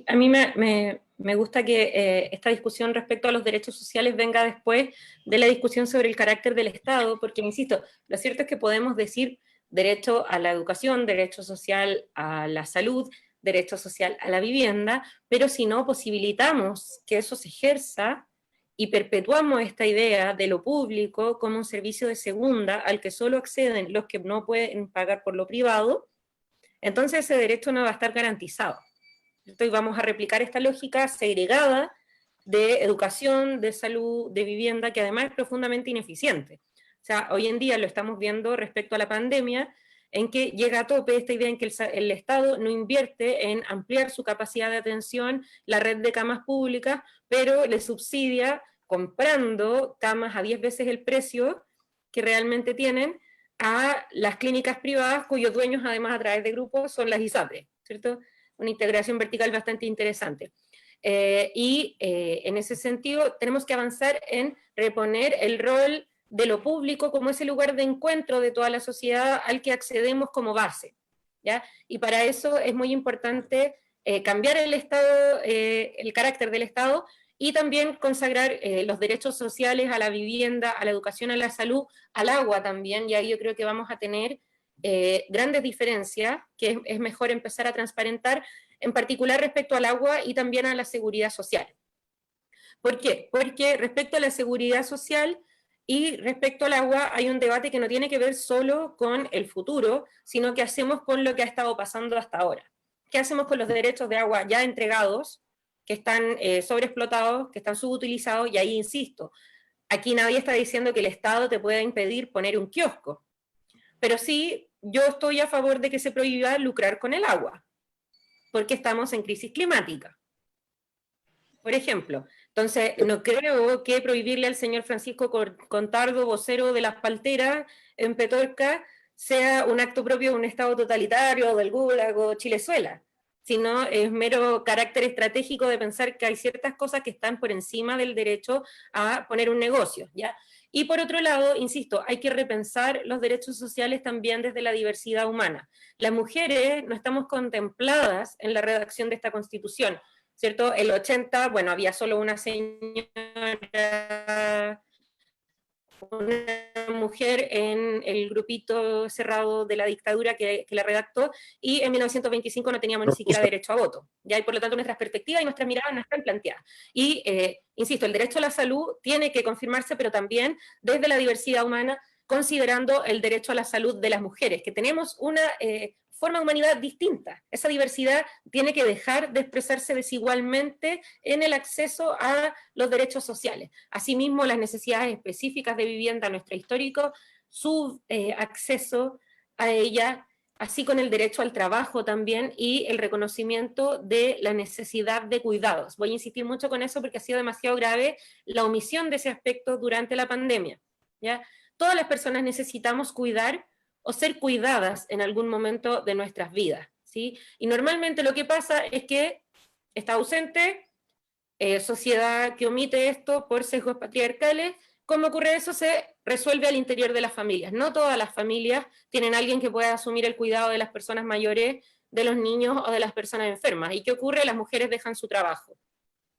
A mí me gusta que esta discusión respecto a los derechos sociales venga después de la discusión sobre el carácter del Estado, porque, insisto, lo cierto es que podemos decir derecho a la educación, derecho social a la salud, derecho social a la vivienda, pero si no posibilitamos que eso se ejerza y perpetuamos esta idea de lo público como un servicio de segunda al que solo acceden los que no pueden pagar por lo privado, entonces ese derecho no va a estar garantizado. Y vamos a replicar esta lógica segregada de educación, de salud, de vivienda, que además es profundamente ineficiente. O sea, hoy en día lo estamos viendo respecto a la pandemia, en que llega a tope esta idea en que el Estado no invierte en ampliar su capacidad de atención, la red de camas públicas, pero le subsidia comprando camas a 10 veces el precio que realmente tienen a las clínicas privadas, cuyos dueños además a través de grupos son las ISAPRE, ¿cierto? Una integración vertical bastante interesante. En ese sentido tenemos que avanzar en reponer el rol de lo público como ese lugar de encuentro de toda la sociedad al que accedemos como base, ¿ya? Y para eso es muy importante cambiar el Estado, el carácter del Estado, y también consagrar los derechos sociales a la vivienda, a la educación, a la salud, al agua también, y ahí yo creo que vamos a tener grandes diferencias que es mejor empezar a transparentar, en particular respecto al agua y también a la seguridad social. ¿Por qué? Porque respecto a la seguridad social y respecto al agua hay un debate que no tiene que ver solo con el futuro, sino que hacemos con lo que ha estado pasando hasta ahora. ¿Qué hacemos con los derechos de agua ya entregados, que están sobreexplotados, que están subutilizados? Y ahí insisto, aquí nadie está diciendo que el Estado te pueda impedir poner un kiosco, pero sí, yo estoy a favor de que se prohíba lucrar con el agua, porque estamos en crisis climática, por ejemplo. Entonces, no creo que prohibirle al señor Francisco Contardo, vocero de las palteras en Petorca, sea un acto propio de un Estado totalitario, del Gulag o Chilezuela, sino es mero carácter estratégico de pensar que hay ciertas cosas que están por encima del derecho a poner un negocio, ¿ya? Y por otro lado, insisto, hay que repensar los derechos sociales también desde la diversidad humana. Las mujeres no estamos contempladas en la redacción de esta Constitución, ¿cierto? El 80, bueno, había solo una señora, una mujer en el grupito cerrado de la dictadura que la redactó, y en 1925 no teníamos ni siquiera derecho a voto, ¿ya? Y por lo tanto nuestras perspectivas y nuestras miradas no están planteadas. Y, insisto, el derecho a la salud tiene que confirmarse, pero también desde la diversidad humana, considerando el derecho a la salud de las mujeres, que tenemos una forma de humanidad distinta. Esa diversidad tiene que dejar de expresarse desigualmente en el acceso a los derechos sociales. Asimismo, las necesidades específicas de vivienda, nuestro histórico, su acceso a ella, así con el derecho al trabajo también y el reconocimiento de la necesidad de cuidados. Voy a insistir mucho con eso porque ha sido demasiado grave la omisión de ese aspecto durante la pandemia, ¿ya? Todas las personas necesitamos cuidar o ser cuidadas en algún momento de nuestras vidas, ¿sí? Y normalmente lo que pasa es que está ausente, sociedad que omite esto por sesgos patriarcales. ¿Cómo ocurre eso? Se resuelve al interior de las familias. No todas las familias tienen a alguien que pueda asumir el cuidado de las personas mayores, de los niños o de las personas enfermas. ¿Y qué ocurre? Las mujeres dejan su trabajo.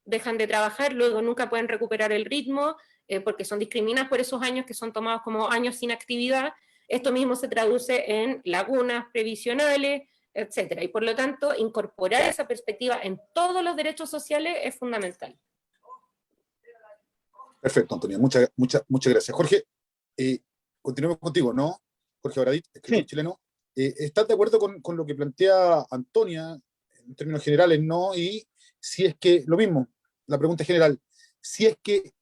Dejan de trabajar, luego nunca pueden recuperar el ritmo, porque son discriminadas por esos años que son tomados como años sin actividad. Esto mismo se traduce en lagunas previsionales, etcétera. Y por lo tanto, incorporar esa perspectiva en todos los derechos sociales es fundamental. Perfecto, Antonio. Muchas gracias. Jorge, continuemos contigo, ¿no? Jorge Baradit, escritor chileno. ¿Estás de acuerdo con lo que plantea Antonia en términos generales, no? Y si es que, lo mismo, la pregunta general, si es que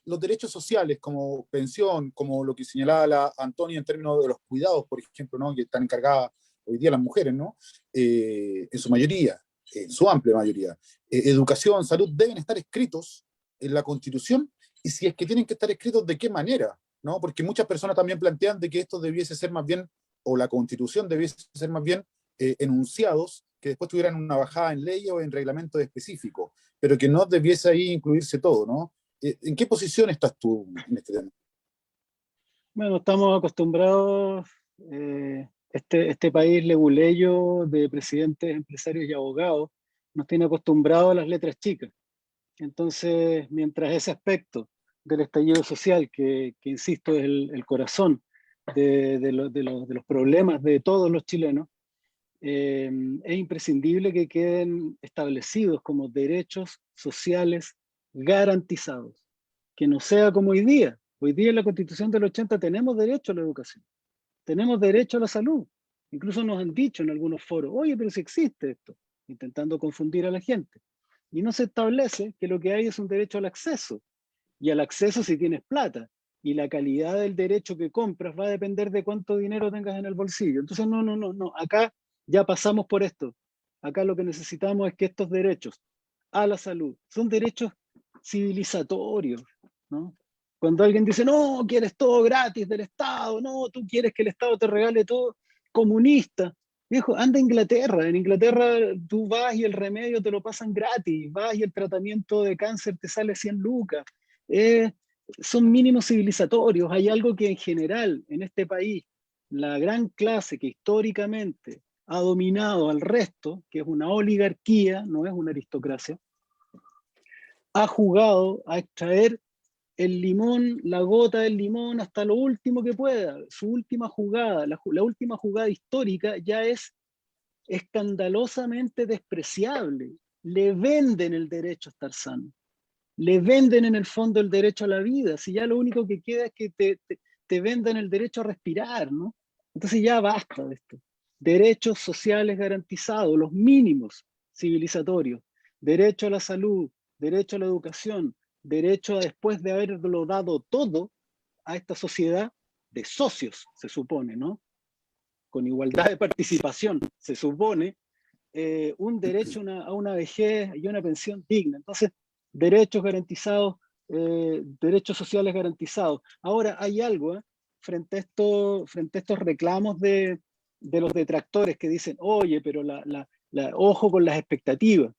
los derechos sociales como pensión, como lo que señalaba la Antonia en términos de los cuidados, por ejemplo, ¿no? Que están encargadas hoy día las mujeres, ¿no? En su mayoría, en su amplia mayoría, educación, salud, deben estar escritos en la Constitución, y si es que tienen que estar escritos, ¿de qué manera? ¿No? Porque muchas personas también plantean de que esto debiese ser más bien, o la Constitución debiese ser más bien enunciados que después tuvieran una bajada en ley o en reglamento específico, pero que no debiese ahí incluirse todo, ¿no? ¿En qué posición estás tú en este tema? Bueno, estamos acostumbrados, este país leguleyo de presidentes, empresarios y abogados nos tiene acostumbrados a las letras chicas. Entonces, mientras ese aspecto del estallido social, que insisto, es el corazón de los problemas de todos los chilenos, es imprescindible que queden establecidos como derechos sociales garantizados. Que no sea como hoy día. Hoy día en la Constitución del 80 tenemos derecho a la educación, tenemos derecho a la salud. Incluso nos han dicho en algunos foros, oye, pero si existe esto, intentando confundir a la gente. Y no se establece que lo que hay es un derecho al acceso. Y al acceso si tienes plata. Y la calidad del derecho que compras va a depender de cuánto dinero tengas en el bolsillo. Entonces, no. Acá ya pasamos por esto. Acá lo que necesitamos es que estos derechos a la salud son derechos civilizatorios, ¿no? Cuando alguien dice, no, quieres todo gratis del Estado, no, tú quieres que el Estado te regale todo, comunista. Viejo, anda a Inglaterra. En Inglaterra tú vas y el remedio te lo pasan gratis. Vas y el tratamiento de cáncer te sale 100 lucas. Son mínimos civilizatorios. Hay algo que en general en este país, la gran clase que históricamente ha dominado al resto, que es una oligarquía, no es una aristocracia, ha jugado a extraer el limón, la gota del limón hasta lo último que pueda. Su última jugada, la última jugada histórica ya es escandalosamente despreciable. Le venden el derecho a estar sano. Le venden en el fondo el derecho a la vida. Si ya lo único que queda es que te vendan el derecho a respirar, ¿no? Entonces ya basta de esto. Derechos sociales garantizados, los mínimos civilizatorios. Derecho a la salud, derecho a la educación, derecho a, después de haberlo dado todo a esta sociedad de socios, se supone, ¿no? Con igualdad de participación, se supone, un derecho a una vejez y una pensión digna. Entonces, derechos garantizados, derechos sociales garantizados. Ahora, hay algo, frente a estos reclamos de los detractores que dicen, oye, pero ojo con las expectativas.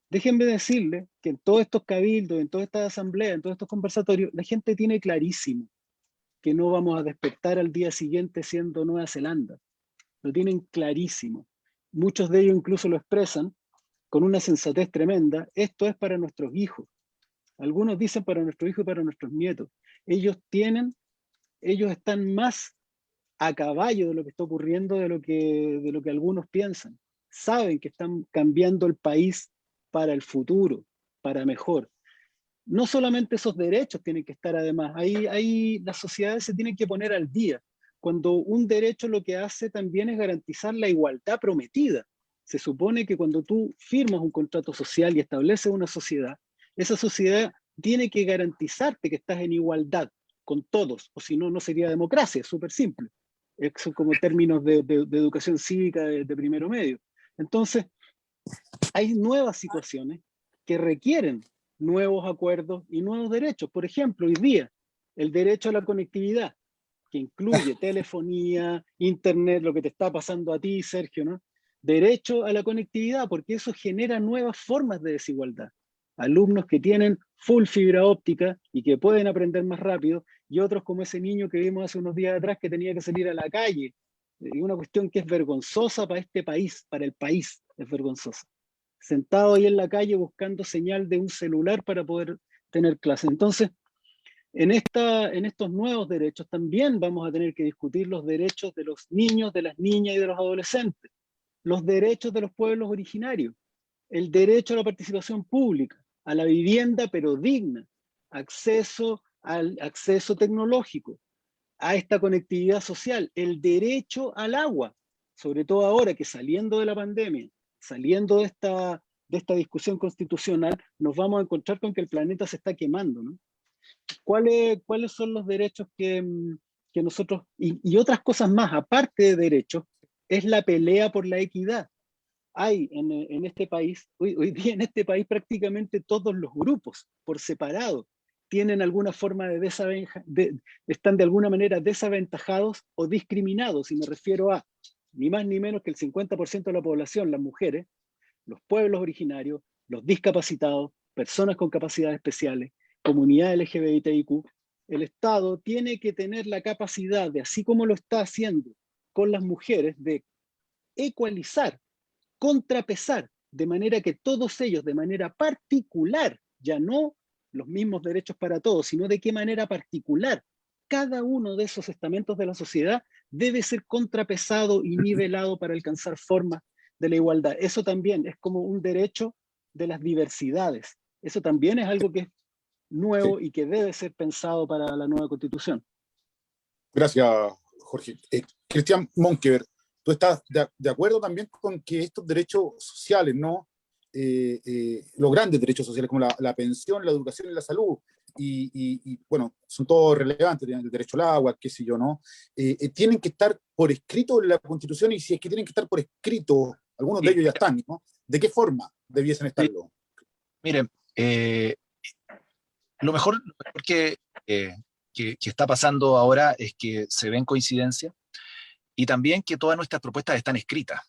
Déjenme decirles que en todos estos cabildos, en todas estas asambleas, en todos estos conversatorios, la gente tiene clarísimo que no vamos a despertar al día siguiente siendo Nueva Zelanda. Lo tienen clarísimo. Muchos de ellos incluso lo expresan con una sensatez tremenda. Esto es para nuestros hijos. Algunos dicen para nuestros hijos y para nuestros nietos. Ellos están más a caballo de lo que está ocurriendo de lo que algunos piensan. Saben que están cambiando el país para el futuro, para mejor. No solamente esos derechos tienen que estar además, ahí las sociedades se tienen que poner al día. Cuando un derecho lo que hace también es garantizar la igualdad prometida. Se supone que cuando tú firmas un contrato social y estableces una sociedad, esa sociedad tiene que garantizarte que estás en igualdad con todos, o si no, no sería democracia, es súper simple. Son como términos de educación cívica de primero medio. Entonces, hay nuevas situaciones que requieren nuevos acuerdos y nuevos derechos. Por ejemplo, hoy día, el derecho a la conectividad, que incluye telefonía, internet, lo que te está pasando a ti, Sergio, ¿no? Derecho a la conectividad, porque eso genera nuevas formas de desigualdad. Alumnos que tienen full fibra óptica y que pueden aprender más rápido, y otros como ese niño que vimos hace unos días atrás que tenía que salir a la calle. Y una cuestión que es vergonzosa para este país, para el país, es vergonzosa. Sentado ahí en la calle buscando señal de un celular para poder tener clase. Entonces, en estos nuevos derechos también vamos a tener que discutir los derechos de los niños, de las niñas y de los adolescentes, los derechos de los pueblos originarios, el derecho a la participación pública, a la vivienda pero digna, acceso al acceso tecnológico, a esta conectividad social, el derecho al agua, sobre todo ahora que saliendo de la pandemia, saliendo de esta discusión constitucional, nos vamos a encontrar con que el planeta se está quemando, ¿no? ¿Cuáles son los derechos que nosotros, y otras cosas más, aparte de derechos, es la pelea por la equidad? hay en este país, hoy día en este país prácticamente todos los grupos, por separado, tienen alguna forma están de alguna manera desaventajados o discriminados, y me refiero a ni más ni menos que el 50% de la población, las mujeres, los pueblos originarios, los discapacitados, personas con capacidades especiales, comunidad LGBTIQ. El Estado tiene que tener la capacidad de, así como lo está haciendo con las mujeres, de ecualizar, contrapesar, de manera que todos ellos, de manera particular, ya no los mismos derechos para todos, sino de qué manera particular cada uno de esos estamentos de la sociedad debe ser contrapesado y nivelado para alcanzar formas de la igualdad. Eso también es como un derecho de las diversidades. Eso también es algo que es nuevo y que debe ser pensado para la nueva Constitución. Gracias, Jorge. Cristian Monkever, ¿tú estás de acuerdo también con que estos derechos sociales, ¿no? Los grandes derechos sociales como la pensión, la educación y la salud, y bueno, son todos relevantes, el derecho al agua, qué sé yo, ¿no? Tienen que estar por escrito en la Constitución, y si es que tienen que estar por escrito, algunos de ellos ya están, ¿no? ¿De qué forma debiesen estarlo? Miren, lo mejor que está pasando ahora es que se ven coincidencias y también que todas nuestras propuestas están escritas.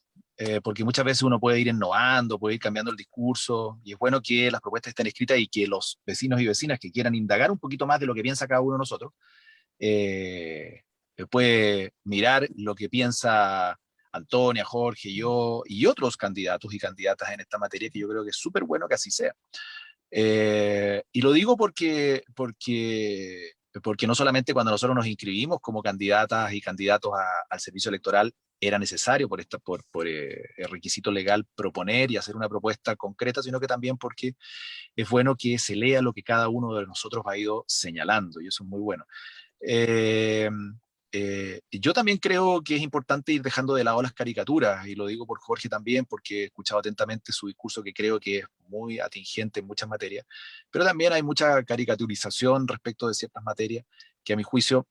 Porque muchas veces uno puede ir innovando, puede ir cambiando el discurso, y es bueno que las propuestas estén escritas y que los vecinos y vecinas que quieran indagar un poquito más de lo que piensa cada uno de nosotros, puede mirar lo que piensa Antonia, Jorge, yo y otros candidatos y candidatas en esta materia, que yo creo que es súper bueno que así sea. Y lo digo porque no solamente cuando nosotros nos inscribimos como candidatas y candidatos al servicio electoral era necesario por el requisito legal proponer y hacer una propuesta concreta, sino que también porque es bueno que se lea lo que cada uno de nosotros ha ido señalando, y eso es muy bueno. Yo también creo que es importante ir dejando de lado las caricaturas, y lo digo por Jorge también, porque he escuchado atentamente su discurso, que creo que es muy atingente en muchas materias, pero también hay mucha caricaturización respecto de ciertas materias que a mi juicio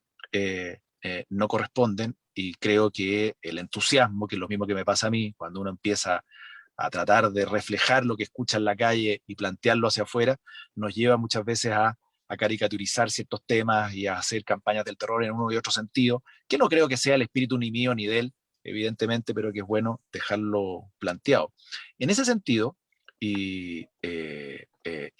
no corresponden, y creo que el entusiasmo, que es lo mismo que me pasa a mí, cuando uno empieza a tratar de reflejar lo que escucha en la calle y plantearlo hacia afuera, nos lleva muchas veces a caricaturizar ciertos temas y a hacer campañas del terror en uno y otro sentido, que no creo que sea el espíritu ni mío ni de él, evidentemente, pero que es bueno dejarlo planteado. En ese sentido, y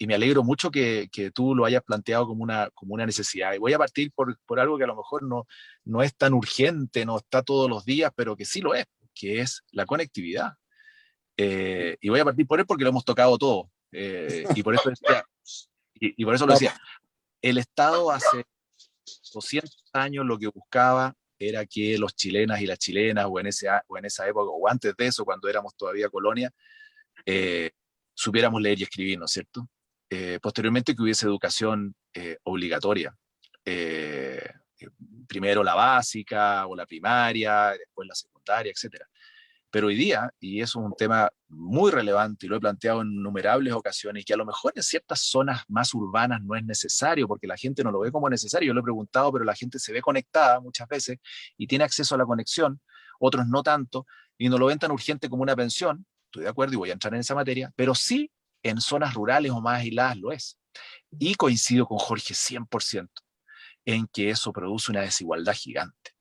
me alegro mucho que tú lo hayas planteado como una necesidad, y voy a partir por algo que a lo mejor no es tan urgente, no está todos los días, pero que sí lo es, que es la conectividad. Y voy a partir por él porque lo hemos tocado todo, y por eso decía, y por eso lo decía, el Estado hace 200 años lo que buscaba era que los chilenas y las chilenas, o en esa época, o antes de eso, cuando éramos todavía colonia, supiéramos leer y escribir, ¿no es cierto? Posteriormente que hubiese educación obligatoria. Primero la básica o la primaria, después la secundaria, etc. Pero hoy día, y eso es un tema muy relevante y lo he planteado en innumerables ocasiones, que a lo mejor en ciertas zonas más urbanas no es necesario porque la gente no lo ve como necesario, yo lo he preguntado, pero la gente se ve conectada muchas veces y tiene acceso a la conexión, otros no tanto, y no lo ven tan urgente como una pensión, estoy de acuerdo y voy a entrar en esa materia, pero sí en zonas rurales o más aisladas lo es. Y coincido con Jorge 100% en que eso produce una desigualdad gigante,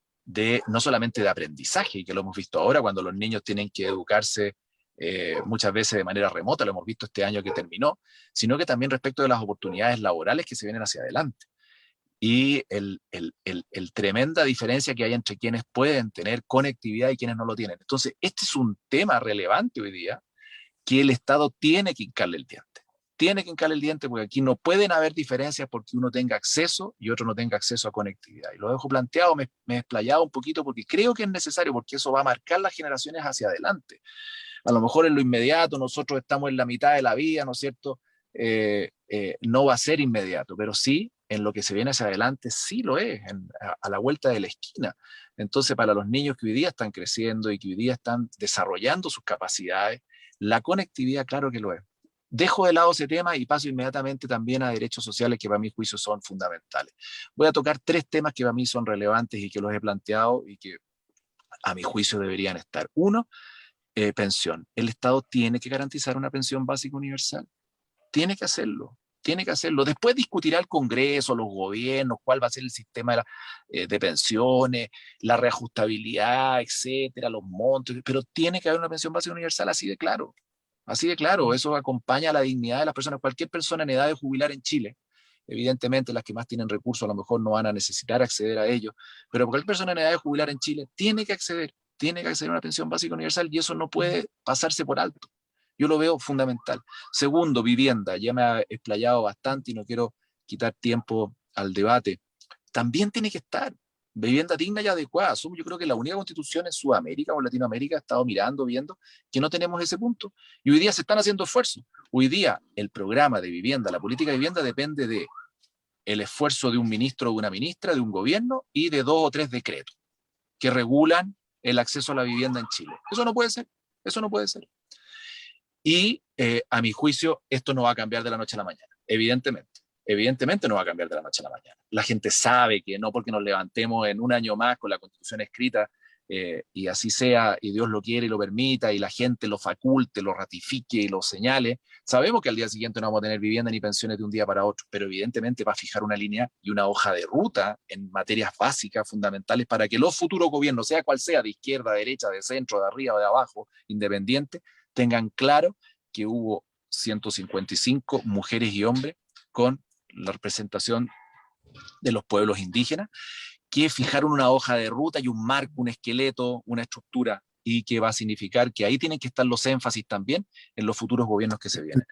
no solamente de aprendizaje, y que lo hemos visto ahora cuando los niños tienen que educarse muchas veces de manera remota, lo hemos visto este año que terminó, sino que también respecto de las oportunidades laborales que se vienen hacia adelante. Y el tremenda diferencia que hay entre quienes pueden tener conectividad y quienes no lo tienen. Entonces, este es un tema relevante hoy día que el Estado tiene que hincarle el diente. Tiene que hincarle el diente porque aquí no pueden haber diferencias porque uno tenga acceso y otro no tenga acceso a conectividad. Y lo dejo planteado, me he explayado un poquito porque creo que es necesario, porque eso va a marcar las generaciones hacia adelante. A lo mejor en lo inmediato nosotros estamos en la mitad de la vía, ¿no es cierto? No va a ser inmediato, pero sí en lo que se viene hacia adelante sí lo es, a la vuelta de la esquina. Entonces, para los niños que hoy día están creciendo y que hoy día están desarrollando sus capacidades, la conectividad, claro que lo es. Dejo de lado ese tema y paso inmediatamente también a derechos sociales que para mi juicio son fundamentales. Voy a tocar 3 temas que para mí son relevantes y que los he planteado y que a mi juicio deberían estar. Uno, pensión. El Estado tiene que garantizar una pensión básica universal. Tiene que hacerlo. Tiene que hacerlo. Después discutirá el Congreso, los gobiernos, cuál va a ser el sistema de pensiones, la reajustabilidad, etcétera, los montos, pero tiene que haber una pensión básica universal así de claro. Así de claro, eso acompaña a la dignidad de las personas. Cualquier persona en edad de jubilar en Chile, evidentemente las que más tienen recursos a lo mejor no van a necesitar acceder a ellos, pero cualquier persona en edad de jubilar en Chile tiene que acceder a una pensión básica universal y eso no puede pasarse por alto. Yo lo veo fundamental. Segundo, vivienda. Ya me he explayado bastante y no quiero quitar tiempo al debate. También tiene que estar vivienda digna y adecuada. Yo creo que la única constitución en Sudamérica o en Latinoamérica ha estado mirando, viendo que no tenemos ese punto. Y hoy día se están haciendo esfuerzos. Hoy día el programa de vivienda, la política de vivienda depende de el esfuerzo de un ministro o una ministra, de un gobierno y de 2 o 3 decretos que regulan el acceso a la vivienda en Chile. Eso no puede ser. Eso no puede ser. Y a mi juicio, esto no va a cambiar de la noche a la mañana, evidentemente. Evidentemente no va a cambiar de la noche a la mañana. La gente sabe que no porque nos levantemos en un año más con la Constitución escrita y así sea, y Dios lo quiere y lo permita, y la gente lo faculte, lo ratifique y lo señale, sabemos que al día siguiente no vamos a tener vivienda ni pensiones de un día para otro, pero evidentemente va a fijar una línea y una hoja de ruta en materias básicas, fundamentales, para que los futuros gobiernos, sea cual sea, de izquierda, de derecha, de centro, de arriba o de abajo, independiente, tengan claro que hubo 155 mujeres y hombres con la representación de los pueblos indígenas, que fijaron una hoja de ruta y un marco, un esqueleto, una estructura, y que va a significar que ahí tienen que estar los énfasis también en los futuros gobiernos que se vienen.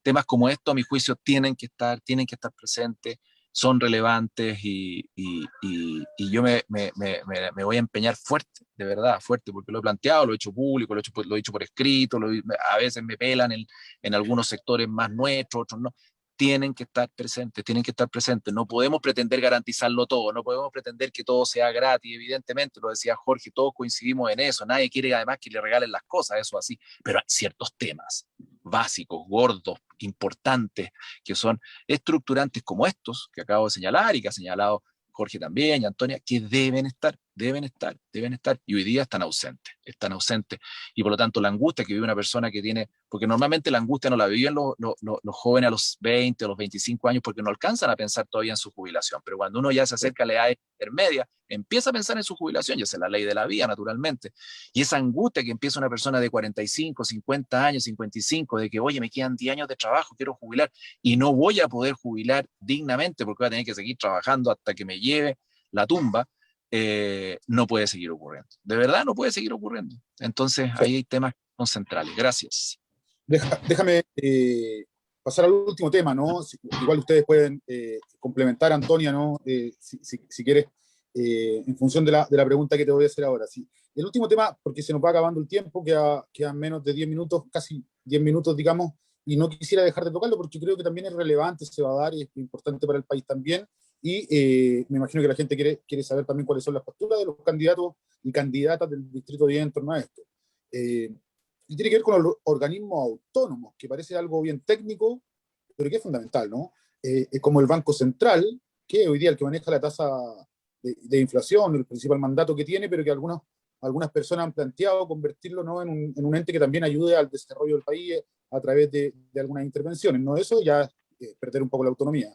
Temas como esto, a mi juicio, tienen que estar presentes, son relevantes y yo me voy a empeñar fuerte, de verdad, fuerte, porque lo he planteado, lo he hecho público, lo he hecho por escrito, a veces me pelan en algunos sectores más nuestros, otros no. Tienen que estar presentes. No podemos pretender garantizarlo todo, no podemos pretender que todo sea gratis, evidentemente, lo decía Jorge, todos coincidimos en eso, nadie quiere además que le regalen las cosas, eso así, pero hay ciertos temas básicos, gordos, importantes, que son estructurantes como estos que acabo de señalar y que ha señalado Jorge también y Antonia, que deben estar, y hoy día están ausentes, y por lo tanto la angustia que vive una persona que tiene, porque normalmente la angustia no la viven los jóvenes a los 20 o los 25 años porque no alcanzan a pensar todavía en su jubilación, pero cuando uno ya se acerca a la edad intermedia, empieza a pensar en su jubilación, y esa es la ley de la vida, naturalmente, y esa angustia que empieza una persona de 45, 50 años, 55, de que, oye, me quedan 10 años de trabajo, quiero jubilar, y no voy a poder jubilar dignamente porque voy a tener que seguir trabajando hasta que me lleve la tumba, no puede seguir ocurriendo. De verdad no puede seguir ocurriendo. Entonces, ahí hay temas que son centrales. Gracias. Déjame pasar al último tema, ¿no? Igual ustedes pueden complementar, Antonia, ¿no? Si quieres, en función de la pregunta que te voy a hacer ahora. Sí. El último tema, porque se nos va acabando el tiempo, quedan menos de 10 minutos, casi 10 minutos, digamos, y no quisiera dejar de tocarlo porque creo que también es relevante, se va a dar y es importante para el país también. Y me imagino que la gente quiere saber también cuáles son las posturas de los candidatos y candidatas del Distrito 10 en torno a esto. Y tiene que ver con los organismos autónomos, que parece algo bien técnico, pero que es fundamental, ¿no? Como el Banco Central, que hoy día el que maneja la tasa de inflación, el principal mandato que tiene, pero que algunas personas han planteado convertirlo, ¿no? en un ente que también ayude al desarrollo del país a través de algunas intervenciones, ¿no? Eso ya es perder un poco la autonomía.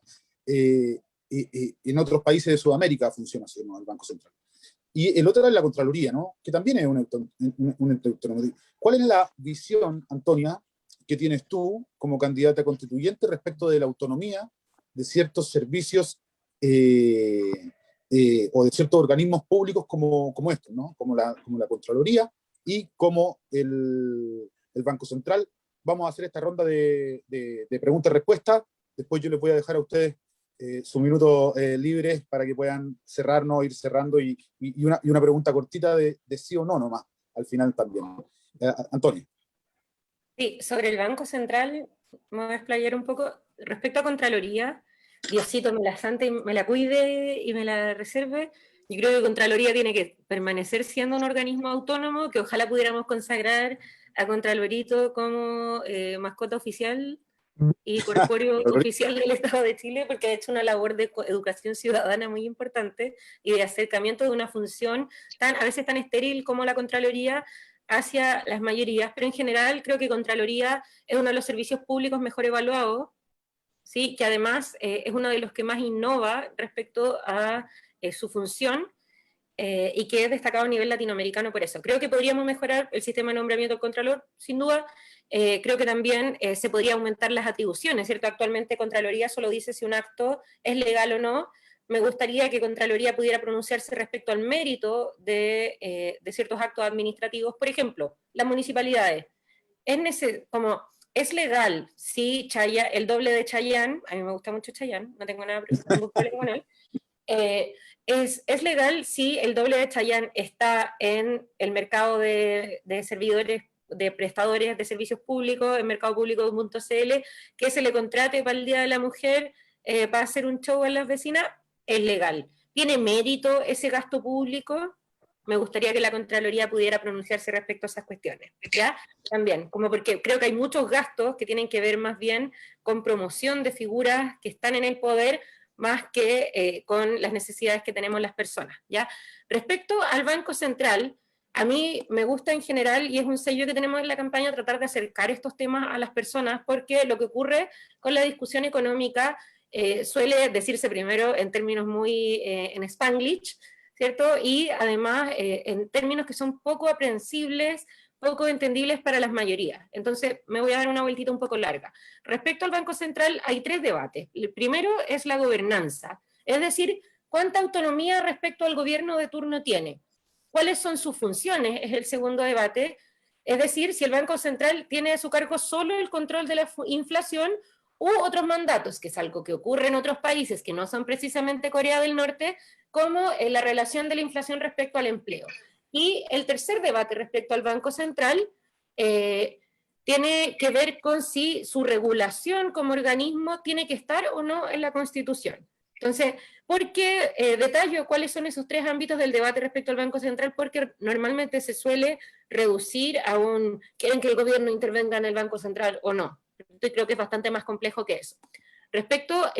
En otros países de Sudamérica funciona así, ¿no? El Banco Central. Y el otro es la Contraloría, ¿no? Que también es un ente autónomo. ¿Cuál es la visión, Antonia, que tienes tú como candidata constituyente respecto de la autonomía de ciertos servicios o de ciertos organismos públicos como estos, ¿no? Como la Contraloría y como el Banco Central? Vamos a hacer esta ronda de preguntas-respuestas. Después yo les voy a dejar a ustedes sus minutos libres para que puedan cerrarnos, ir cerrando y una pregunta cortita de sí o no nomás, al final también. Antonio. Sí, sobre el Banco Central me voy a explayar un poco. Respecto a Contraloría, Diosito me la sante y me la cuide y me la reserve. Yo creo que Contraloría tiene que permanecer siendo un organismo autónomo, que ojalá pudiéramos consagrar a Contralorito como mascota oficial y corpóreo oficial del Estado de Chile, porque ha hecho una labor de educación ciudadana muy importante y de acercamiento de una función a veces tan estéril como la Contraloría hacia las mayorías, pero en general creo que Contraloría es uno de los servicios públicos mejor evaluados, ¿sí? Que además es uno de los que más innova respecto a su función, y que es destacado a nivel latinoamericano por eso. Creo que podríamos mejorar el sistema de nombramiento del Contralor, sin duda. Creo que también se podría aumentar las atribuciones, ¿cierto? Actualmente Contraloría solo dice si un acto es legal o no. Me gustaría que Contraloría pudiera pronunciarse respecto al mérito de ciertos actos administrativos. Por ejemplo, las municipalidades. ¿Es legal si el doble de Chayanne, a mí me gusta mucho Chayanne, no tengo ningún problema con él, es legal si el doble de Chayanne está en el mercado de servidores, de prestadores de servicios públicos, en mercadopúblico.cl, que se le contrate para el Día de la Mujer para hacer un show en las vecinas? Es legal. ¿Tiene mérito ese gasto público? Me gustaría que la Contraloría pudiera pronunciarse respecto a esas cuestiones, ¿ya? También, como porque creo que hay muchos gastos que tienen que ver más bien con promoción de figuras que están en el poder, más que con las necesidades que tenemos las personas, ¿ya? Respecto al Banco Central, a mí me gusta en general, y es un sello que tenemos en la campaña, tratar de acercar estos temas a las personas, porque lo que ocurre con la discusión económica suele decirse primero en términos muy en Spanglish, ¿cierto? Y además en términos que son poco aprehensibles, poco entendibles para las mayorías. Entonces, me voy a dar una vueltita un poco larga. Respecto al Banco Central, hay 3 debates. El primero es la gobernanza, es decir, ¿cuánta autonomía respecto al gobierno de turno tiene? ¿Cuáles son sus funciones? Es el segundo debate. Es decir, si el Banco Central tiene a su cargo solo el control de la inflación u otros mandatos, que es algo que ocurre en otros países que no son precisamente Corea del Norte, como la relación de la inflación respecto al empleo. Y el tercer debate respecto al Banco Central tiene que ver con si su regulación como organismo tiene que estar o no en la Constitución. Entonces, ¿por qué detallo cuáles son esos 3 ámbitos del debate respecto al Banco Central? Porque normalmente se suele reducir a ¿quieren que el gobierno intervenga en el Banco Central o no? Yo creo que es bastante más complejo que eso. Respecto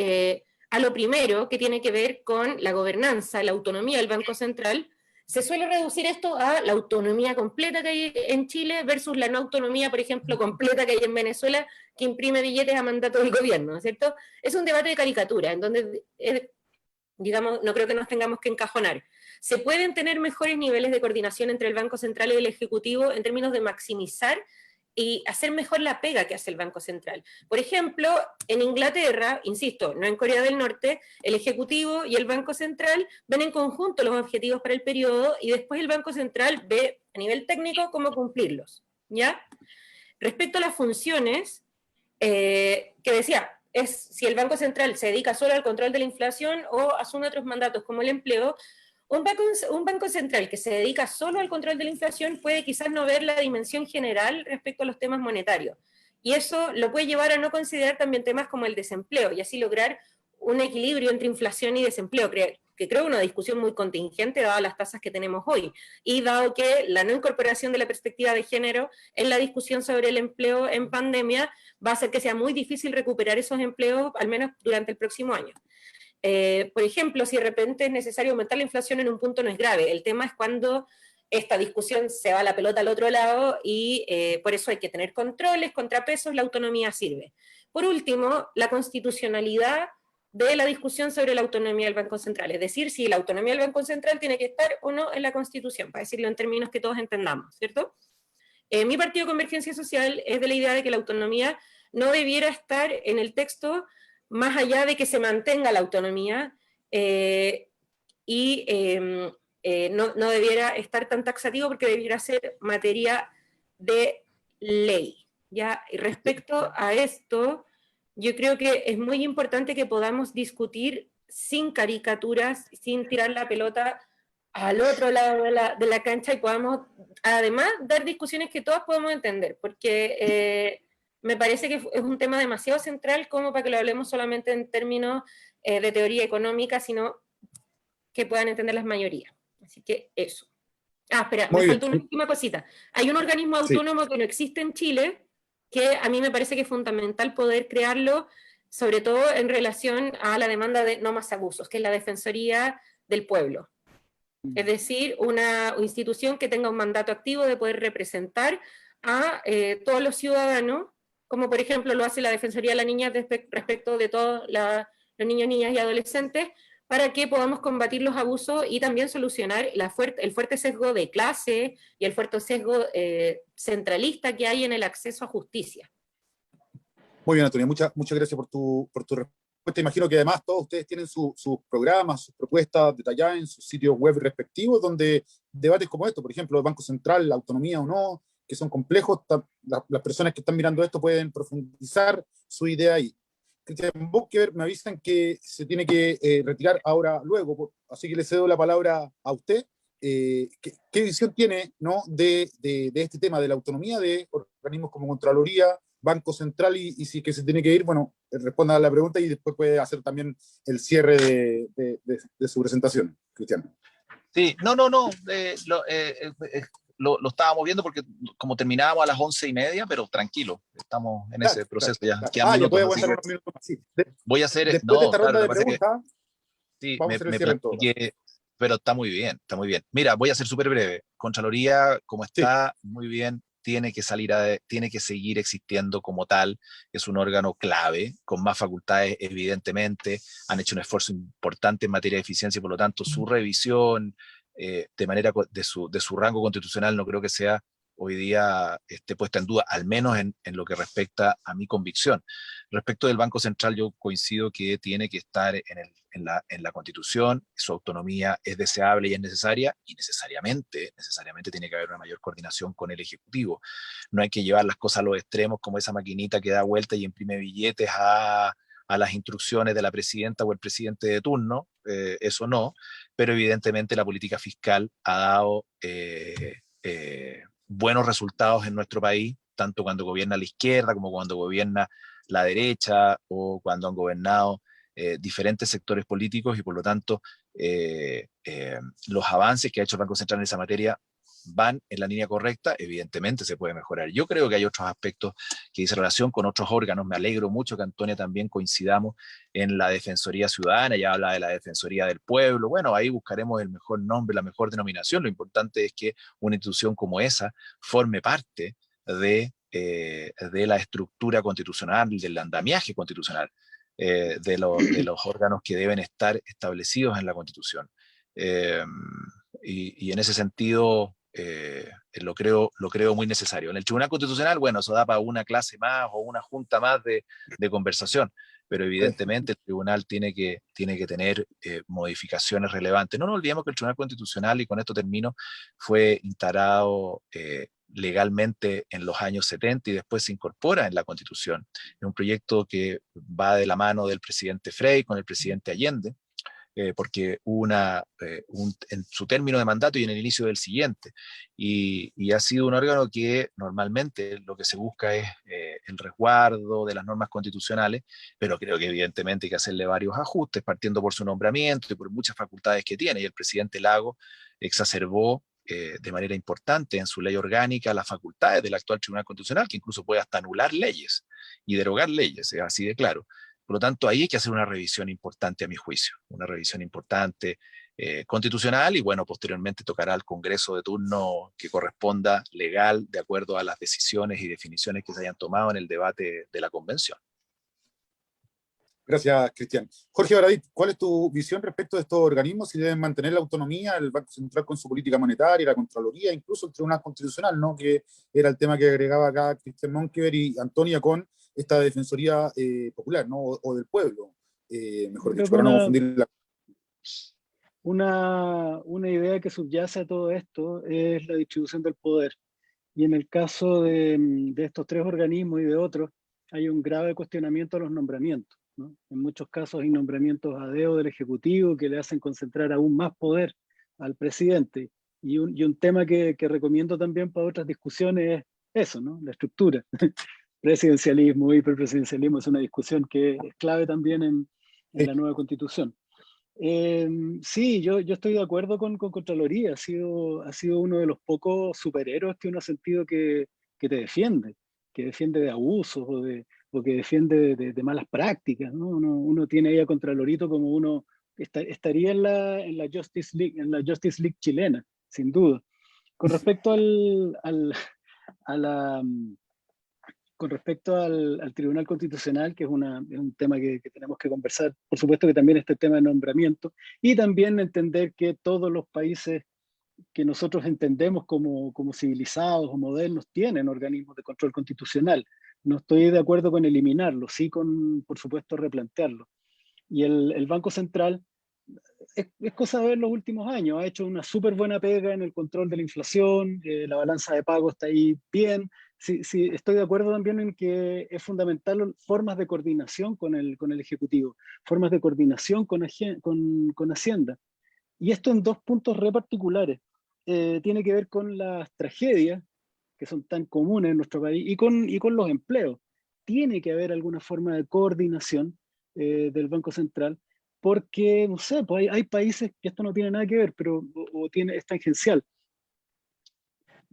a lo primero, que tiene que ver con la gobernanza, la autonomía del Banco Central, se suele reducir esto a la autonomía completa que hay en Chile versus la no autonomía, por ejemplo, completa que hay en Venezuela, que imprime billetes a mandato del gobierno, ¿no es cierto? Es un debate de caricatura, en donde, digamos, no creo que nos tengamos que encajonar. Se pueden tener mejores niveles de coordinación entre el Banco Central y el Ejecutivo en términos de maximizar y hacer mejor la pega que hace el Banco Central. Por ejemplo, en Inglaterra, insisto, no en Corea del Norte, el Ejecutivo y el Banco Central ven en conjunto los objetivos para el periodo y después el Banco Central ve a nivel técnico cómo cumplirlos, ¿ya? Respecto a las funciones, que decía, es si el Banco Central se dedica solo al control de la inflación o asume otros mandatos como el empleo. Un banco central que se dedica solo al control de la inflación puede quizás no ver la dimensión general respecto a los temas monetarios. Y eso lo puede llevar a no considerar también temas como el desempleo y así lograr un equilibrio entre inflación y desempleo, que creo una discusión muy contingente dadas las tasas que tenemos hoy. Y dado que la no incorporación de la perspectiva de género en la discusión sobre el empleo en pandemia va a hacer que sea muy difícil recuperar esos empleos, al menos durante el próximo año. Por ejemplo, si de repente es necesario aumentar la inflación en un punto no es grave, el tema es cuando esta discusión se va a la pelota al otro lado y por eso hay que tener controles, contrapesos, la autonomía sirve. Por último, la constitucionalidad de la discusión sobre la autonomía del Banco Central, es decir, si la autonomía del Banco Central tiene que estar o no en la Constitución, para decirlo en términos que todos entendamos, ¿cierto? Mi partido Convergencia Social es de la idea de que la autonomía no debiera estar en el texto más allá de que se mantenga la autonomía no debiera estar tan taxativo porque debiera ser materia de ley. ¿Ya? Y respecto a esto, yo creo que es muy importante que podamos discutir sin caricaturas, sin tirar la pelota al otro lado de la cancha y podamos además dar discusiones que todos podemos entender, porque me parece que es un tema demasiado central como para que lo hablemos solamente en términos de teoría económica, sino que puedan entender las mayorías. Así que eso. Espera, me falta una última cosita. Hay un organismo autónomo que no existe en Chile, que a mí me parece que es fundamental poder crearlo, sobre todo en relación a la demanda de no más abusos, que es la Defensoría del Pueblo. Es decir, una institución que tenga un mandato activo de poder representar a todos los ciudadanos, como por ejemplo lo hace la Defensoría de la Niña respecto de todos los niños, niñas y adolescentes, para que podamos combatir los abusos y también solucionar el fuerte sesgo de clase y el fuerte sesgo centralista que hay en el acceso a justicia. Muy bien, Antonia, muchas gracias por tu respuesta. Imagino que además todos ustedes tienen sus programas, sus propuestas detalladas en sus sitios web respectivos, donde debates como esto, por ejemplo, el Banco Central, la autonomía o no, que son complejos, las personas que están mirando esto pueden profundizar su idea ahí. Cristian Bosquever, me avisan que se tiene que retirar ahora luego, así que le cedo la palabra a usted. ¿Qué visión tiene, ¿no? de este tema de la autonomía de organismos como Contraloría, Banco Central, y si que se tiene que ir, bueno, responda a la pregunta y después puede hacer también el cierre de su presentación, Cristian? Sí, no, lo estábamos viendo porque como terminábamos a las 11:30, pero tranquilo, estamos en ese proceso ya. Quedan Ya puede minutos, aguantar unos minutos más. Sí. voy a hacer, Después de esta ronda claro, de preguntas, sí, vamos a hacer el cierre en todo caso. pero está muy bien, está muy bien. Mira, voy a ser súper breve. Contraloría, como está, muy bien, tiene que tiene que seguir existiendo como tal. Es un órgano clave, con más facultades, evidentemente. Han hecho un esfuerzo importante en materia de eficiencia y, por lo tanto, su revisión de manera de su rango constitucional no creo que sea hoy día puesta en duda, al menos en lo que respecta a mi convicción. Respecto del Banco Central, yo coincido que tiene que estar en la Constitución, su autonomía es deseable y es necesaria, y necesariamente tiene que haber una mayor coordinación con el Ejecutivo. No hay que llevar las cosas a los extremos como esa maquinita que da vuelta y imprime billetes a las instrucciones de la presidenta o el presidente de turno, eso no, pero evidentemente la política fiscal ha dado buenos resultados en nuestro país, tanto cuando gobierna la izquierda como cuando gobierna la derecha o cuando han gobernado diferentes sectores políticos, y por lo tanto los avances que ha hecho el Banco Central en esa materia van en la línea correcta. Evidentemente se puede mejorar. Yo creo que hay otros aspectos que dicen relación con otros órganos. Me alegro mucho que Antonia también coincidamos en la Defensoría Ciudadana, ya habla de la Defensoría del Pueblo. Bueno, ahí buscaremos el mejor nombre, la mejor denominación. Lo importante es que una institución como esa forme parte de la estructura constitucional, del andamiaje constitucional, de los órganos que deben estar establecidos en la Constitución. Y en ese sentido lo creo muy necesario. En el Tribunal Constitucional, bueno, eso da para una clase más o una junta más de conversación, pero evidentemente el tribunal tiene que tener modificaciones relevantes. No nos olvidemos que el Tribunal Constitucional, y con esto termino, fue instalado legalmente en los años 70 y después se incorpora en la Constitución. Es un proyecto que va de la mano del presidente Frei con el presidente Allende, porque hubo en su término de mandato y en el inicio del siguiente, y ha sido un órgano que normalmente lo que se busca es el resguardo de las normas constitucionales, pero creo que evidentemente hay que hacerle varios ajustes, partiendo por su nombramiento y por muchas facultades que tiene, y el presidente Lago exacerbó de manera importante en su ley orgánica las facultades del actual Tribunal Constitucional, que incluso puede hasta anular leyes y derogar leyes, es así de claro. Por lo tanto, ahí hay que hacer una revisión importante, a mi juicio, una revisión importante constitucional, y bueno, posteriormente tocará al Congreso de turno que corresponda legal, de acuerdo a las decisiones y definiciones que se hayan tomado en el debate de la convención. Gracias, Cristian. Jorge Baradit, ¿cuál es tu visión respecto de estos organismos? Si deben mantener la autonomía, el Banco Central con su política monetaria, la Contraloría, incluso el Tribunal Constitucional, ¿no? Que era el tema que agregaba acá Cristian Bosquever y Antonia con esta Defensoría Popular, ¿no? O del pueblo, mejor dicho, para no confundir una idea que subyace a todo esto es la distribución del poder. Y en el caso de estos tres organismos y de otros, hay un grave cuestionamiento a los nombramientos, ¿no? En muchos casos hay nombramientos a dedo del Ejecutivo que le hacen concentrar aún más poder al presidente. Y un tema que recomiendo también para otras discusiones es eso, ¿no? La estructura. Presidencialismo, hiperpresidencialismo es una discusión que es clave también en la nueva Constitución. Sí, yo estoy de acuerdo con Contraloría. Ha sido uno de los pocos superhéroes que uno ha sentido que te defiende, que defiende de abusos o que defiende de malas prácticas, ¿no? Uno tiene ahí a Contralorito como uno estaría en la Justice League chilena, sin duda. Con respecto con respecto al Tribunal Constitucional, que es un tema que tenemos que conversar, por supuesto que también este tema de nombramiento, y también entender que todos los países que nosotros entendemos como civilizados o modernos tienen organismos de control constitucional. No estoy de acuerdo con eliminarlo, sí con, por supuesto, replantearlo. Y el Banco Central, es cosa de ver los últimos años, ha hecho una súper buena pega en el control de la inflación, la balanza de pago está ahí bien. Sí, estoy de acuerdo también en que es fundamental formas de coordinación con el Ejecutivo, formas de coordinación con Hacienda. Y esto en dos puntos re particulares. Tiene que ver con las tragedias que son tan comunes en nuestro país y con los empleos. Tiene que haber alguna forma de coordinación del Banco Central, porque, no sé, pues hay países que esto no tiene nada que ver, pero es tangencial.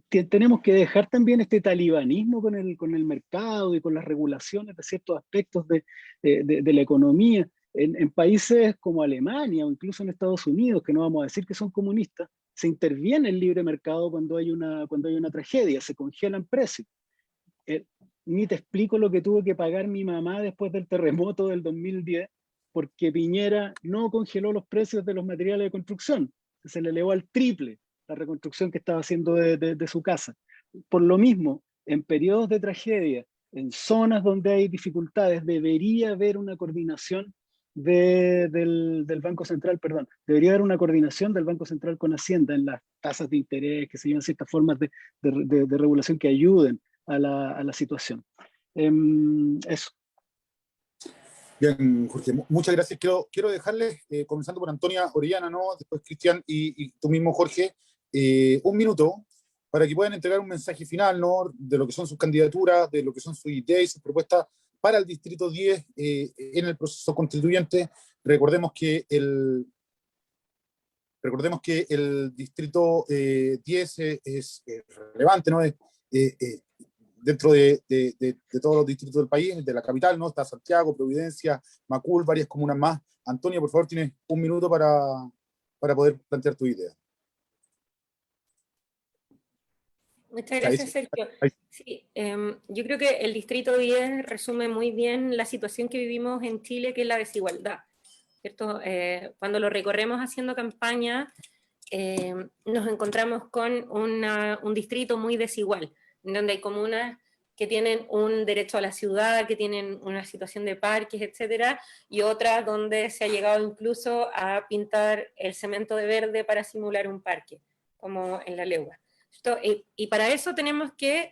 Tenemos que dejar también este talibanismo con el mercado y con las regulaciones de ciertos aspectos de la economía. En países como Alemania o incluso en Estados Unidos, que no vamos a decir que son comunistas, se interviene el libre mercado cuando hay una tragedia, se congelan precios. Ni te explico lo que tuvo que pagar mi mamá después del terremoto del 2010, porque Piñera no congeló los precios de los materiales de construcción. Se le elevó al triple la reconstrucción que estaba haciendo de su casa. Por lo mismo, en periodos de tragedia, en zonas donde hay dificultades, debería haber una coordinación del Banco Central, perdón, debería haber una coordinación del Banco Central con Hacienda en las tasas de interés, que se llevan ciertas formas de regulación que ayuden a la situación. Eso. Bien, Jorge, muchas gracias. Quiero dejarles, comenzando por Antonia Orellana, ¿no? Después Cristian y tú mismo, Jorge, un minuto para que puedan entregar un mensaje final, ¿no? De lo que son sus candidaturas, de lo que son sus ideas y sus propuestas para el Distrito 10 en el proceso constituyente. Recordemos que el Distrito 10 es relevante, ¿no? Dentro de todos los distritos del país, de la capital, ¿no? Está Santiago, Providencia, Macul, varias comunas más. Antonia, por favor, tienes un minuto para poder plantear tu idea. Muchas gracias, Sergio. Sí, yo creo que el Distrito 10 resume muy bien la situación que vivimos en Chile, que es la desigualdad, ¿cierto? Cuando lo recorremos haciendo campaña, nos encontramos con un distrito muy desigual, donde hay comunas que tienen un derecho a la ciudad, que tienen una situación de parques, etcétera, y otras donde se ha llegado incluso a pintar el cemento de verde para simular un parque, como en La Legua. Y para eso tenemos que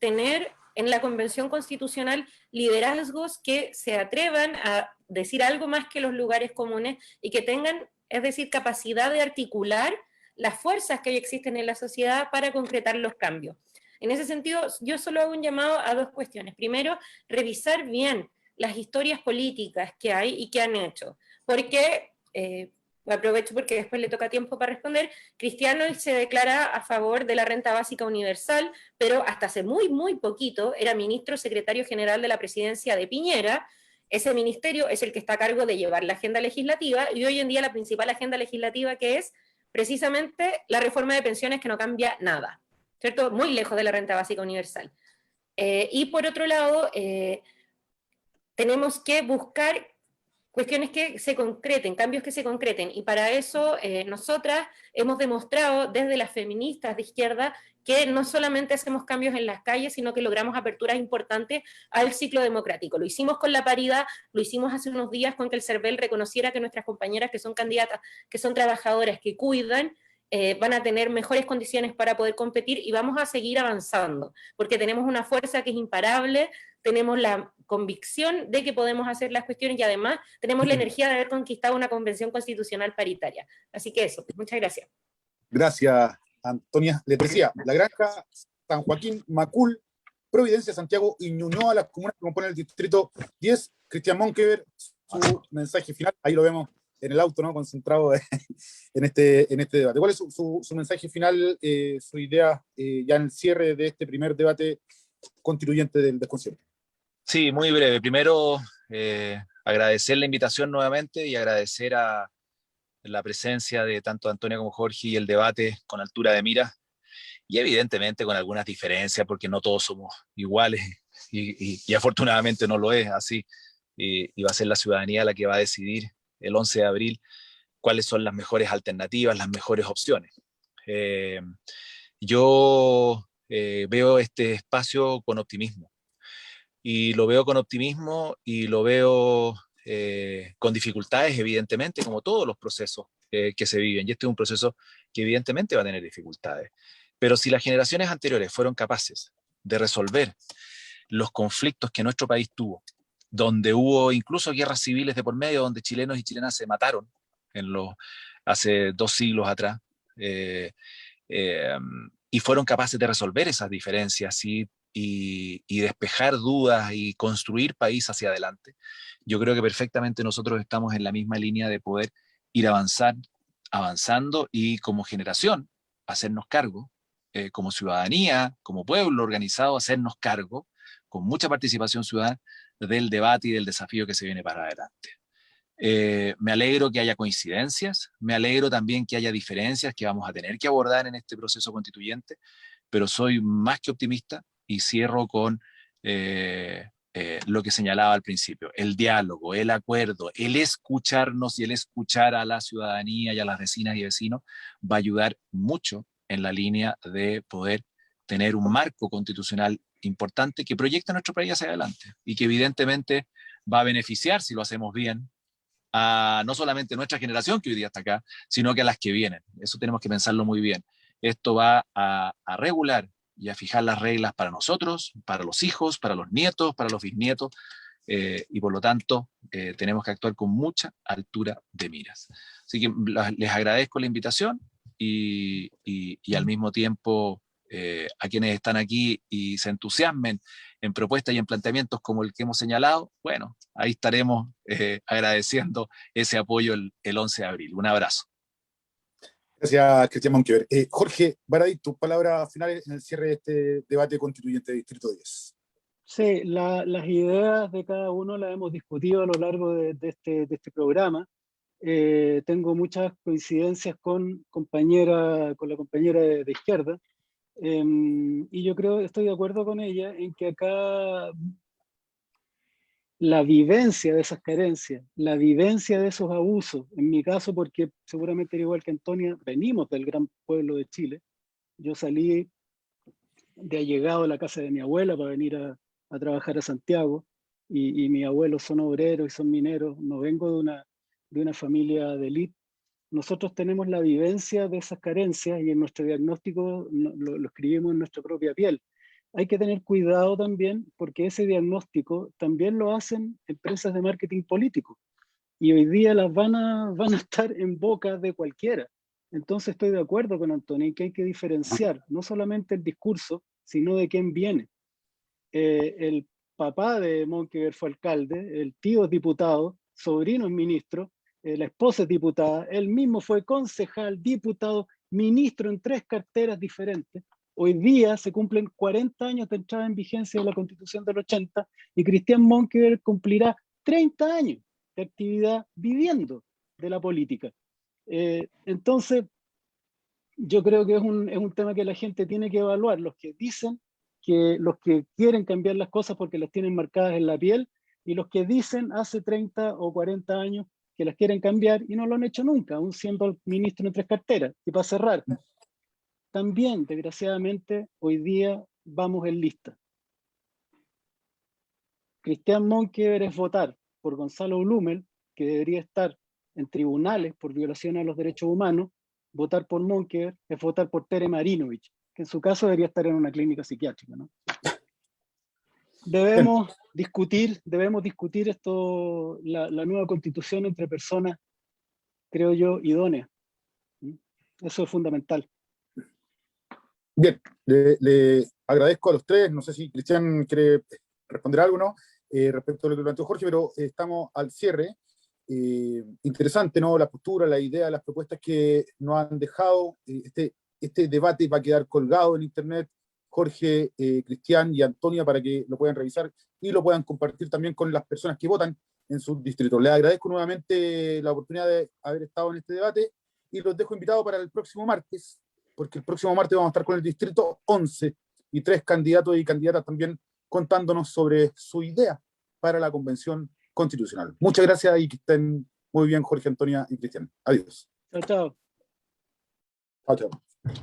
tener en la Convención Constitucional liderazgos que se atrevan a decir algo más que los lugares comunes y que tengan, es decir, capacidad de articular las fuerzas que hoy existen en la sociedad para concretar los cambios. En ese sentido, yo solo hago un llamado a dos cuestiones. Primero, revisar bien las historias políticas que hay y que han hecho, porque aprovecho porque después le toca tiempo para responder. Cristiano se declara a favor de la renta básica universal, pero hasta hace muy, muy poquito era ministro secretario general de la presidencia de Piñera. Ese ministerio es el que está a cargo de llevar la agenda legislativa y hoy en día la principal agenda legislativa que es precisamente la reforma de pensiones que no cambia nada, ¿cierto? Muy lejos de la renta básica universal. Y por otro lado, tenemos que buscar cuestiones que se concreten, cambios que se concreten, y para eso nosotras hemos demostrado desde las feministas de izquierda que no solamente hacemos cambios en las calles, sino que logramos aperturas importantes al ciclo democrático. Lo hicimos con la paridad, lo hicimos hace unos días con que el CERVEL reconociera que nuestras compañeras que son candidatas, que son trabajadoras, que cuidan, van a tener mejores condiciones para poder competir y vamos a seguir avanzando, porque tenemos una fuerza que es imparable, tenemos la convicción de que podemos hacer las cuestiones y además tenemos la energía de haber conquistado una convención constitucional paritaria. Así que eso, muchas gracias. Gracias, Antonia. Les decía, La Granja, San Joaquín, Macul, Providencia, Santiago y Ñuñoa, las comunas que componen el Distrito 10. Cristian Monkever, su mensaje final, ahí lo vemos en el auto, ¿no? Concentrado en este debate. ¿Cuál es su mensaje final, su idea ya en el cierre de este primer debate constituyente del desconcierto? Sí, muy breve. Primero, agradecer la invitación nuevamente y agradecer a la presencia de tanto Antonia como Jorge y el debate con altura de miras y evidentemente con algunas diferencias porque no todos somos iguales y afortunadamente no lo es así y va a ser la ciudadanía la que va a decidir el 11 de abril cuáles son las mejores alternativas, las mejores opciones. Yo veo este espacio con optimismo y lo veo con optimismo y lo veo con dificultades, evidentemente, como todos los procesos que se viven. Y este es un proceso que evidentemente va a tener dificultades. Pero si las generaciones anteriores fueron capaces de resolver los conflictos que nuestro país tuvo, donde hubo incluso guerras civiles de por medio, donde chilenos y chilenas se mataron hace 2 siglos atrás, y fueron capaces de resolver esas diferencias y despejar dudas y construir país hacia adelante. Yo creo que perfectamente nosotros estamos en la misma línea de poder ir avanzando y como generación hacernos cargo, como ciudadanía, como pueblo organizado, hacernos cargo con mucha participación ciudadana del debate y del desafío que se viene para adelante. Me alegro que haya coincidencias, me alegro también que haya diferencias que vamos a tener que abordar en este proceso constituyente, pero soy más que optimista y cierro con lo que señalaba al principio, el diálogo, el acuerdo, el escucharnos y el escuchar a la ciudadanía y a las vecinas y vecinos va a ayudar mucho en la línea de poder tener un marco constitucional importante que proyecte nuestro país hacia adelante y que evidentemente va a beneficiar, si lo hacemos bien, a no solamente nuestra generación que hoy día está acá, sino que a las que vienen. Eso tenemos que pensarlo muy bien. Esto va a regular y a fijar las reglas para nosotros, para los hijos, para los nietos, para los bisnietos, y por lo tanto tenemos que actuar con mucha altura de miras. Así que les agradezco la invitación y al mismo tiempo a quienes están aquí y se entusiasmen en propuestas y en planteamientos como el que hemos señalado, bueno, ahí estaremos agradeciendo ese apoyo el 11 de abril. Un abrazo. Gracias, Cristian Monkever. Jorge Baradit, tus palabras finales en el cierre de este debate constituyente de Distrito 10. Sí, las ideas de cada uno las hemos discutido a lo largo de este programa. Tengo muchas coincidencias con la compañera de izquierda, y yo creo, estoy de acuerdo con ella en que acá la vivencia de esas carencias, la vivencia de esos abusos, en mi caso, porque seguramente era igual que Antonia, venimos del gran pueblo de Chile. Yo salí de allegado a la casa de mi abuela para venir a trabajar a Santiago, y mis abuelos son obreros y son mineros. No vengo de una familia de élite. Nosotros tenemos la vivencia de esas carencias y en nuestro diagnóstico lo escribimos en nuestra propia piel. Hay que tener cuidado también porque ese diagnóstico también lo hacen empresas de marketing político y hoy día las van a estar en boca de cualquiera. Entonces estoy de acuerdo con Antonio en que hay que diferenciar no solamente el discurso, sino de quién viene. El papá de Monkever fue alcalde, el tío es diputado, sobrino es ministro, la esposa es diputada, él mismo fue concejal, diputado, ministro en 3 carteras diferentes. Hoy día se cumplen 40 años de entrada en vigencia de la Constitución del 80 y Cristian Monkever cumplirá 30 años de actividad viviendo de la política. Entonces, yo creo que es un tema que la gente tiene que evaluar, los que dicen que los que quieren cambiar las cosas porque las tienen marcadas en la piel y los que dicen hace 30 o 40 años que las quieren cambiar y no lo han hecho nunca, aún siendo ministro en 3 carteras. Y para cerrar, también desgraciadamente hoy día vamos en lista. Cristian Monkever es votar por Gonzalo Blumel, que debería estar en tribunales por violación a los derechos humanos. Votar por Monkever es votar por Tere Marinovich, que en su caso debería estar en una clínica psiquiátrica, ¿no? Debemos discutir esto, la nueva constitución entre personas, creo yo, idóneas. Eso es fundamental. Bien, le agradezco a los tres. No sé si Cristian quiere responder algo, ¿no? Respecto a lo que planteó Jorge, pero estamos al cierre. Interesante, ¿no? La postura, la idea, las propuestas que nos han dejado. Este debate va a quedar colgado en internet, Jorge, Cristian y Antonia, para que lo puedan revisar y lo puedan compartir también con las personas que votan en sus distritos. Les agradezco nuevamente la oportunidad de haber estado en este debate y los dejo invitados para el próximo martes, porque el próximo martes vamos a estar con el distrito 11 y 3 candidatos y candidatas también contándonos sobre su idea para la convención constitucional. Muchas gracias y que estén muy bien, Jorge, Antonia y Cristian. Adiós. Chao, chao. Chao, chao.